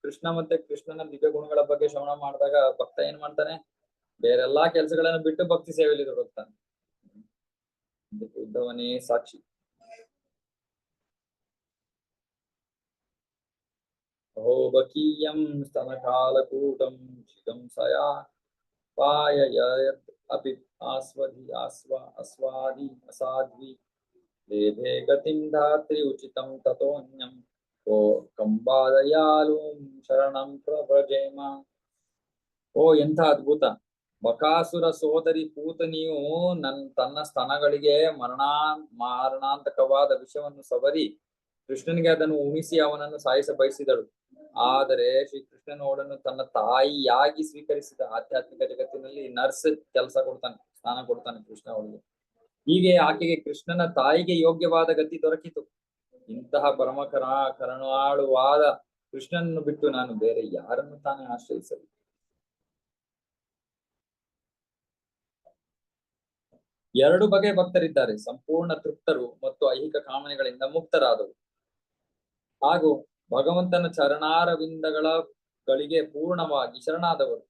ಕೃಷ್ಣ ಮತ್ತೆ ಕೃಷ್ಣನ ದಿವ್ಯ ಗುಣಗಳ ಬಗ್ಗೆ ಶ್ರವಣ ಮಾಡಿದಾಗ ಭಕ್ತ ಏನ್ ಮಾಡ್ತಾನೆ? ಬೇರೆಲ್ಲಾ ಕೆಲಸಗಳನ್ನು ಬಿಟ್ಟು ಭಕ್ತಿ ಸೇವೆಯಲ್ಲಿ ತೊಡಗುತ್ತಾನೆ. ಇದಕ್ಕೆ ಉದ್ಧವನೇ ಸಾಕ್ಷಿ. ಅಹೋಬಕೀಯಂ ಸ್ತನಕಾಲಕೂಟಂ ಶಿಗಂ ಸಯಾ ಪಾಯಯತ್ ಅಪಿ ಅಸ್ವಾದಿ ಅಸಾಧ್ವಿ ಲೇಭೆ ಗತಿಂ ಧಾತ್ರಿ ಉಚಿತಂ ತತೋನ್ಯಂ ಓ ಕಂಬಾದಯಾಲೂಂ ಶರಣಂ ಪ್ರಭಜೇಮ. ಓ ಎಂಥ ಅದ್ಭುತ! ಬಕಾಸುರ ಸೋದರಿ ಪೂತನಿಯು ತನ್ನ ಸ್ತನಗಳಿಗೆ ಮಾರಣಾಂತಕವಾದ ವಿಷವನ್ನು ಸವರಿ ಕೃಷ್ಣನಿಗೆ ಅದನ್ನು ಉಣಿಸಿ ಅವನನ್ನು ಸಾಯಿಸ ಬಯಸಿದಳು. ಆದರೆ ಶ್ರೀಕೃಷ್ಣನು ಅವಳನ್ನು ತನ್ನ ತಾಯಿಯಾಗಿ ಸ್ವೀಕರಿಸಿದ. ಆಧ್ಯಾತ್ಮಿಕ ಜಗತ್ತಿನಲ್ಲಿ ನರ್ಸ್ ಕೆಲಸ ಕೊಡ್ತಾನೆ, ಸ್ನಾನ ಕೊಡ್ತಾನೆ ಕೃಷ್ಣ ಅವಳಿಗೆ. ಹೀಗೆ ಆಕೆಗೆ ಕೃಷ್ಣನ ತಾಯಿಗೆ ಯೋಗ್ಯವಾದ ಗತಿ ದೊರಕಿತು. ಇಂತಹ ಪರಮ ಕರುಣಾಳುವಾದ ಕೃಷ್ಣನನ್ನು ಬಿಟ್ಟು ನಾನು ಬೇರೆ ಯಾರನ್ನು ತಾನೇ ಆಶ್ರಯಿಸಲಿ? ಎರಡು ಬಗೆಯ ಭಕ್ತರಿದ್ದಾರೆ: ಸಂಪೂರ್ಣ ತೃಪ್ತರು ಮತ್ತು ಐಹಿಕ ಕಾಮನೆಗಳಿಂದ ಮುಕ್ತರಾದವರು, ಹಾಗೂ ಭಗವಂತನ ಚರಣಾರವಿಂದಗಳಿಗೆ ಪೂರ್ಣವಾಗಿ ಶರಣಾದವರು.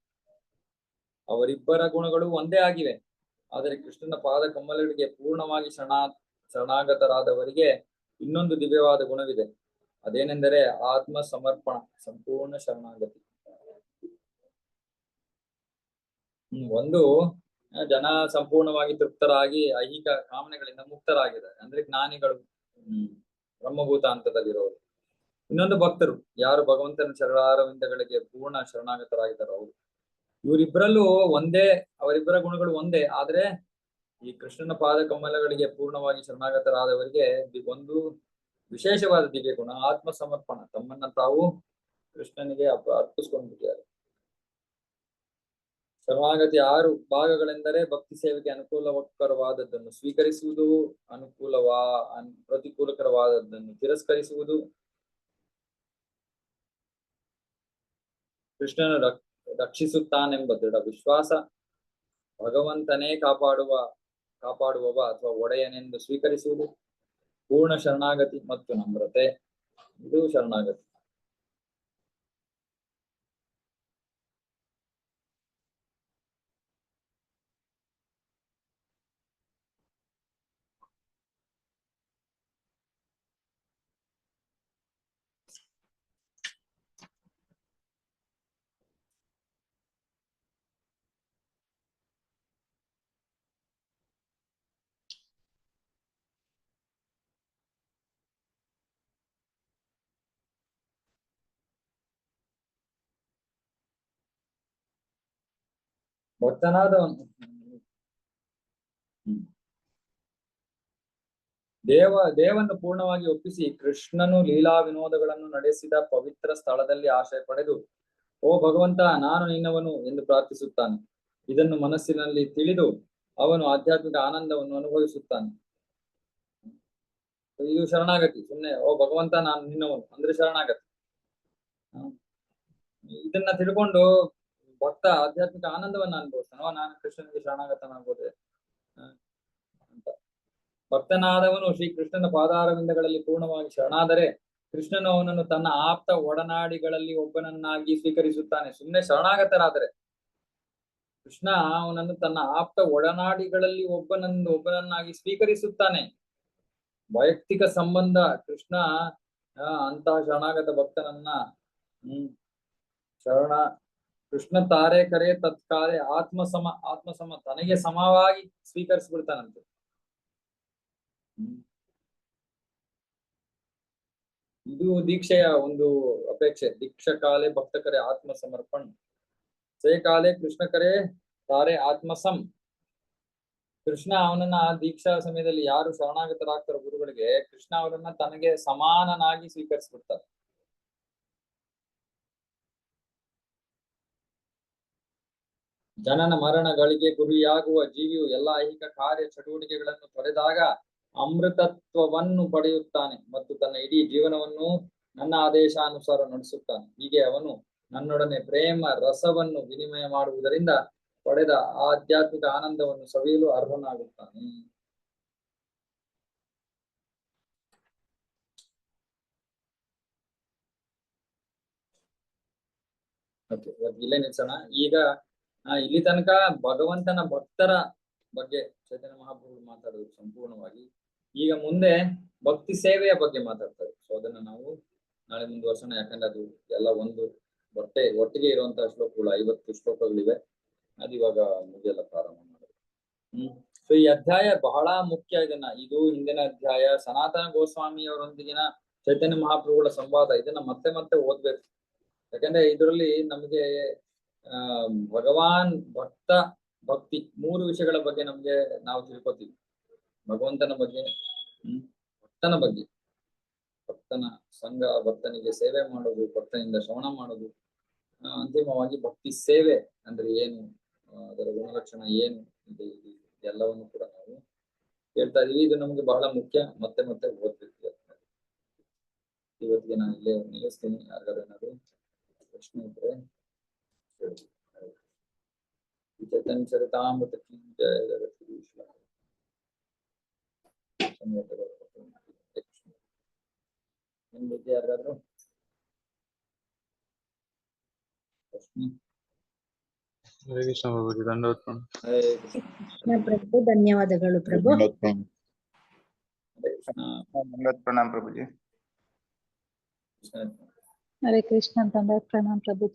ಅವರಿಬ್ಬರ ಗುಣಗಳು ಒಂದೇ ಆಗಿವೆ. ಆದರೆ ಕೃಷ್ಣನ ಪಾದ ಕಮಲಗಳಿಗೆ ಪೂರ್ಣವಾಗಿ ಶರಣಾಗತರಾದವರಿಗೆ ಇನ್ನೊಂದು ದಿವ್ಯವಾದ ಗುಣವಿದೆ. ಅದೇನೆಂದರೆ ಆತ್ಮ ಸಮರ್ಪಣ, ಸಂಪೂರ್ಣ ಶರಣಾಗತಿ. ಒಂದು ಜನ ಸಂಪೂರ್ಣವಾಗಿ ತೃಪ್ತರಾಗಿ ಐಹಿಕ ಕಾಮನೆಗಳಿಂದ ಮುಕ್ತರಾಗಿದ್ದಾರೆ, ಅಂದ್ರೆ ಜ್ಞಾನಿಗಳು, ಬ್ರಹ್ಮಭೂತ ಹಂತದಲ್ಲಿರೋರು. ಇನ್ನೊಂದು ಭಕ್ತರು, ಯಾರು ಭಗವಂತನ ಚರಣಾರವಿಂದಗಳಿಗೆ ಪೂರ್ಣ ಶರಣಾಗತರಾಗಿದ್ದಾರೆ ಅವರು. ಇವರಿಬ್ಬರಲ್ಲೂ ಒಂದೇ, ಅವರಿಬ್ಬರ ಗುಣಗಳು ಒಂದೇ. ಆದ್ರೆ ಈ ಕೃಷ್ಣನ ಪಾದ ಕಮಲಗಳಿಗೆ ಪೂರ್ಣವಾಗಿ ಶರಣಾಗತರಾದವರಿಗೆ ಒಂದು ವಿಶೇಷವಾದ ದಿವ್ಯ ಗುಣ ಆತ್ಮ ಸಮರ್ಪಣ. ತಮ್ಮನ್ನ ತಾವು ಕೃಷ್ಣನಿಗೆ ಅರ್ಪಿಸ್ಕೊಂಡ್ಬಿಟ್ಟಿದ್ದಾರೆ. ಶರಣಾಗತಿ 6 ಭಾಗಗಳೆಂದರೆ ಭಕ್ತಿ ಸೇವೆಗೆ ಅನುಕೂಲಕರವಾದದ್ದನ್ನು ಸ್ವೀಕರಿಸುವುದು, ಪ್ರತಿಕೂಲಕರವಾದದ್ದನ್ನು ತಿರಸ್ಕರಿಸುವುದು, ಕೃಷ್ಣನು ರಕ್ಷಿಸುತ್ತಾನೆಂಬ ದೃಢ ವಿಶ್ವಾಸ, ಭಗವಂತನೇ ಕಾಪಾಡುವವ ಅಥವಾ ಒಡೆಯನೆಂದು ಸ್ವೀಕರಿಸುವುದು, ಪೂರ್ಣ ಶರಣಾಗತಿ ಮತ್ತು ನಮ್ರತೆ. ಇದು ಶರಣಾಗತಿ. ಭಕ್ತನಾದವನು ದೇವನ್ನು ಪೂರ್ಣವಾಗಿ ಒಪ್ಪಿಸಿ ಕೃಷ್ಣನು ಲೀಲಾ ವಿನೋದಗಳನ್ನು ನಡೆಸಿದ ಪವಿತ್ರ ಸ್ಥಳದಲ್ಲಿ ಆಶ್ರಯ ಪಡೆದು, ಓ ಭಗವಂತ, ನಾನು ನಿನ್ನವನು ಎಂದು ಪ್ರಾರ್ಥಿಸುತ್ತಾನೆ. ಇದನ್ನು ಮನಸ್ಸಿನಲ್ಲಿ ತಿಳಿದು ಅವನು ಆಧ್ಯಾತ್ಮಿಕ ಆನಂದವನ್ನು ಅನುಭವಿಸುತ್ತಾನೆ. ಇದು ಶರಣಾಗತಿ. ಸುಮ್ಮನೆ ಓ ಭಗವಂತ ನಾನು ನಿನ್ನವನು ಅಂದ್ರೆ ಶರಣಾಗತಿ. ಇದನ್ನ ತಿಳ್ಕೊಂಡು ಭಕ್ತ ಆಧ್ಯಾತ್ಮಿಕ ಆನಂದವನ್ನ ಅನುಭವಿಸ್ತಾನೆ. ನಾನು ಕೃಷ್ಣನಿಗೆ ಶರಣಾಗತನಾಗೋದೆ ಅಂತ. ಭಕ್ತನಾದವನು ಶ್ರೀ ಕೃಷ್ಣನ ಪಾದಾರವಿಂದಗಳಲ್ಲಿ ಪೂರ್ಣವಾಗಿ ಶರಣಾದರೆ ಕೃಷ್ಣನು ಅವನನ್ನು ತನ್ನ ಆಪ್ತ ಒಡನಾಡಿಗಳಲ್ಲಿ ಒಬ್ಬನನ್ನಾಗಿ ಸ್ವೀಕರಿಸುತ್ತಾನೆ. ಸುಮ್ಮನೆ ಶರಣಾಗತರಾದರೆ ಕೃಷ್ಣ ಅವನನ್ನು ತನ್ನ ಆಪ್ತ ಒಡನಾಡಿಗಳಲ್ಲಿ ಒಬ್ಬನನ್ನಾಗಿ ಸ್ವೀಕರಿಸುತ್ತಾನೆ. ವೈಯಕ್ತಿಕ ಸಂಬಂಧ ಕೃಷ್ಣ ಅಂತಹ ಶರಣಾಗತ ಭಕ್ತನನ್ನ ಕೃಷ್ಣ ತಾರೆ ಕರೆ ತತ್ಕಾಲೆ ಆತ್ಮಸಮ ತನಗೆ ಸಮವಾಗಿ ಸ್ವೀಕರಿಸ್ಬಿಡ್ತಾನಂತೆ. ಇದು ದೀಕ್ಷೆಯ ಒಂದು ಅಪೇಕ್ಷೆ. ದೀಕ್ಷಾ ಕಾಲೆ ಭಕ್ತ ಕರೆ ಆತ್ಮ ಸಮರ್ಪಣ, ಸೇ ಕಾಲೆ ಕೃಷ್ಣ ಕರೆ ತಾರೆ ಆತ್ಮಸಂ. ಕೃಷ್ಣ ಅವನನ್ನ ದೀಕ್ಷಾ ಸಮಯದಲ್ಲಿ ಯಾರು ಶರಣಾಗತರಾಗ್ತಾರೋ ಗುರುಗಳಿಗೆ, ಕೃಷ್ಣ ಅವರನ್ನ ತನಗೆ ಸಮಾನನಾಗಿ ಸ್ವೀಕರಿಸ್ಬಿಡ್ತಾರೆ. ಜನನ ಮರಣಗಳಿಗೆ ಗುರಿಯಾಗುವ ಜೀವಿಯು ಎಲ್ಲ ಐಹಿಕ ಕಾರ್ಯ ಚಟುವಟಿಕೆಗಳನ್ನು ತೊರೆದಾಗ ಅಮೃತತ್ವವನ್ನು ಪಡೆಯುತ್ತಾನೆ ಮತ್ತು ತನ್ನ ಇಡೀ ಜೀವನವನ್ನು ನನ್ನ ಆದೇಶಾನುಸಾರ ನಡೆಸುತ್ತಾನೆ. ಹೀಗೆ ಅವನು ನನ್ನೊಡನೆ ಪ್ರೇಮ ರಸವನ್ನು ವಿನಿಮಯ ಮಾಡುವುದರಿಂದ ಪಡೆದ ಆಧ್ಯಾತ್ಮಿಕ ಆನಂದವನ್ನು ಸವಿಯಲು ಅರ್ಹನಾಗುತ್ತಾನೆ. ಇಲ್ಲೇ ನಿಲ್ಸೋಣ. ಈಗ ಇಲ್ಲಿ ತನಕ ಭಗವಂತನ ಭಕ್ತರ ಬಗ್ಗೆ ಚೈತನ್ಯ ಮಹಾಪ್ರಭುಗಳು ಮಾತಾಡೋದು ಸಂಪೂರ್ಣವಾಗಿ. ಈಗ ಮುಂದೆ ಭಕ್ತಿ ಸೇವೆಯ ಬಗ್ಗೆ ಮಾತಾಡ್ತಾರೆ. ಸೊ ಅದನ್ನ ನಾವು ನಾಳೆ ಮುಂದುವರ್ಸೋಣ. ಯಾಕಂದ್ರೆ ಅದು ಎಲ್ಲ ಒಂದು ಒಟ್ಟಿಗೆ ಇರುವಂತಹ ಶ್ಲೋಕಗಳು 50 ಶ್ಲೋಕಗಳಿವೆ. ಅದು ಇವಾಗ ಮುಗಿಯಲ್ಲ, ಪ್ರಾರಂಭ ಮಾಡೋದು. ಸೊ ಈ ಅಧ್ಯಾಯ ಬಹಳ ಮುಖ್ಯ. ಇದು ಹಿಂದಿನ ಅಧ್ಯಾಯ ಸನಾತನ ಗೋಸ್ವಾಮಿಯವರೊಂದಿಗಿನ ಚೈತನ್ಯ ಮಹಾಪ್ರಭುಗಳ ಸಂವಾದ. ಇದನ್ನ ಮತ್ತೆ ಮತ್ತೆ ಓದ್ಬೇಕು. ಯಾಕಂದ್ರೆ ಇದರಲ್ಲಿ ನಮಗೆ ಭಗವಾನ್, ಭಕ್ತ, ಭಕ್ತಿ 3 ವಿಷಯಗಳ ಬಗ್ಗೆ ನಾವು ತಿಳ್ಕೊತೀವಿ. ಭಗವಂತನ ಬಗ್ಗೆ, ಭಕ್ತನ ಬಗ್ಗೆ, ಭಕ್ತನ ಸಂಘ, ಭಕ್ತನಿಗೆ ಸೇವೆ ಮಾಡೋದು, ಭಕ್ತನಿಂದ ಶ್ರವಣ ಮಾಡೋದು, ಅಂತಿಮವಾಗಿ ಭಕ್ತಿ ಸೇವೆ ಅಂದ್ರೆ ಏನು, ಅದರ ಗುಣಲಕ್ಷಣ ಏನು, ಎಲ್ಲವನ್ನು ಕೂಡ ನಾವು ಹೇಳ್ತಾ ಇದೀವಿ. ಇದು ನಮ್ಗೆ ಬಹಳ ಮುಖ್ಯ. ಮತ್ತೆ ಮತ್ತೆ ಓದ್ಬೇಕು. ಇವತ್ತಿಗೆ ನಾನು ಇಲ್ಲೇ ನಿಲ್ಲಿಸ್ತೀನಿ. ಯಾರಿಗಾರು ಏನಾದ್ರು ಪ್ರಶ್ನೆ ಇದ್ರೆ ಚೈತನ್ಯ ಚರಿತಾಮೃತ ಕೀ ಜಯ. ಯಾರಿಗಾದ್ರು ಪ್ರಶ್ನೆ? ಪ್ರಭು ಧನ್ಯವಾದಗಳು ಪ್ರಭು. ಪ್ರಣಾಮ್ ಪ್ರಭುಜಿ. ಹರೇ ಕೃಷ್ಣ. ಧನ್ಯವಾದ. ಪ್ರಣಾಮ್ ಪ್ರಭು.